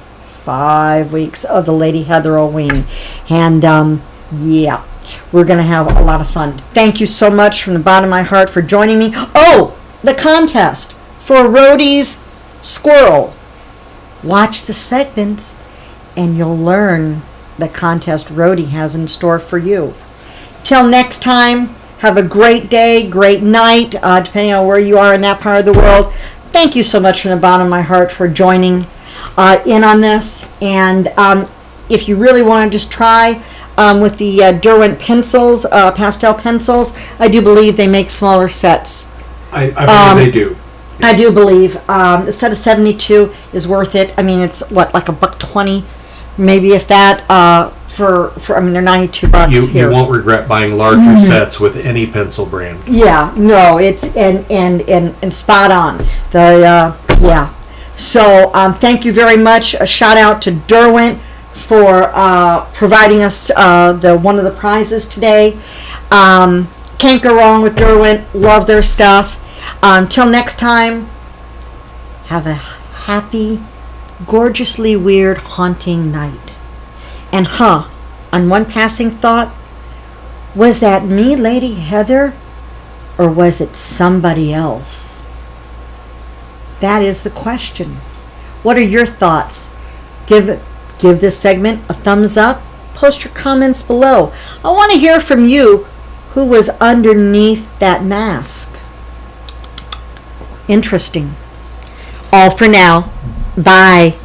Speaker 2: 5 weeks of the Lady Heather-o-ween. And yeah, we're going to have a lot of fun. Thank you so much from the bottom of my heart for joining me. Oh, the contest for Rhodey's Squirrel. Watch the segments and you'll learn the contest Rhodey has in store for you. Till next time, have a great day, great night, depending on where you are in that part of the world. Thank you so much from the bottom of my heart for joining in on this. And if you really want to just try with the Derwent pencils, pastel pencils, I do believe they make smaller sets.
Speaker 3: I believe they do.
Speaker 2: I do believe the set of 72 is worth it. I mean, it's what, like $1.20, maybe if that. For I mean, they're $92 here.
Speaker 3: You won't regret buying larger sets with any pencil brand.
Speaker 2: Yeah, no, it's and spot on. The yeah. So thank you very much. A shout out to Derwent for providing us one of the prizes today. Can't go wrong with Derwent. Love their stuff. Till next time, have a happy, gorgeously weird, haunting night. And on one passing thought, was that me, Lady Heather? or was it somebody else? That is the question. What are your thoughts? Give this segment a thumbs up. Post your comments below. I want to hear from you. Who was underneath that mask? Interesting. All for now. Bye.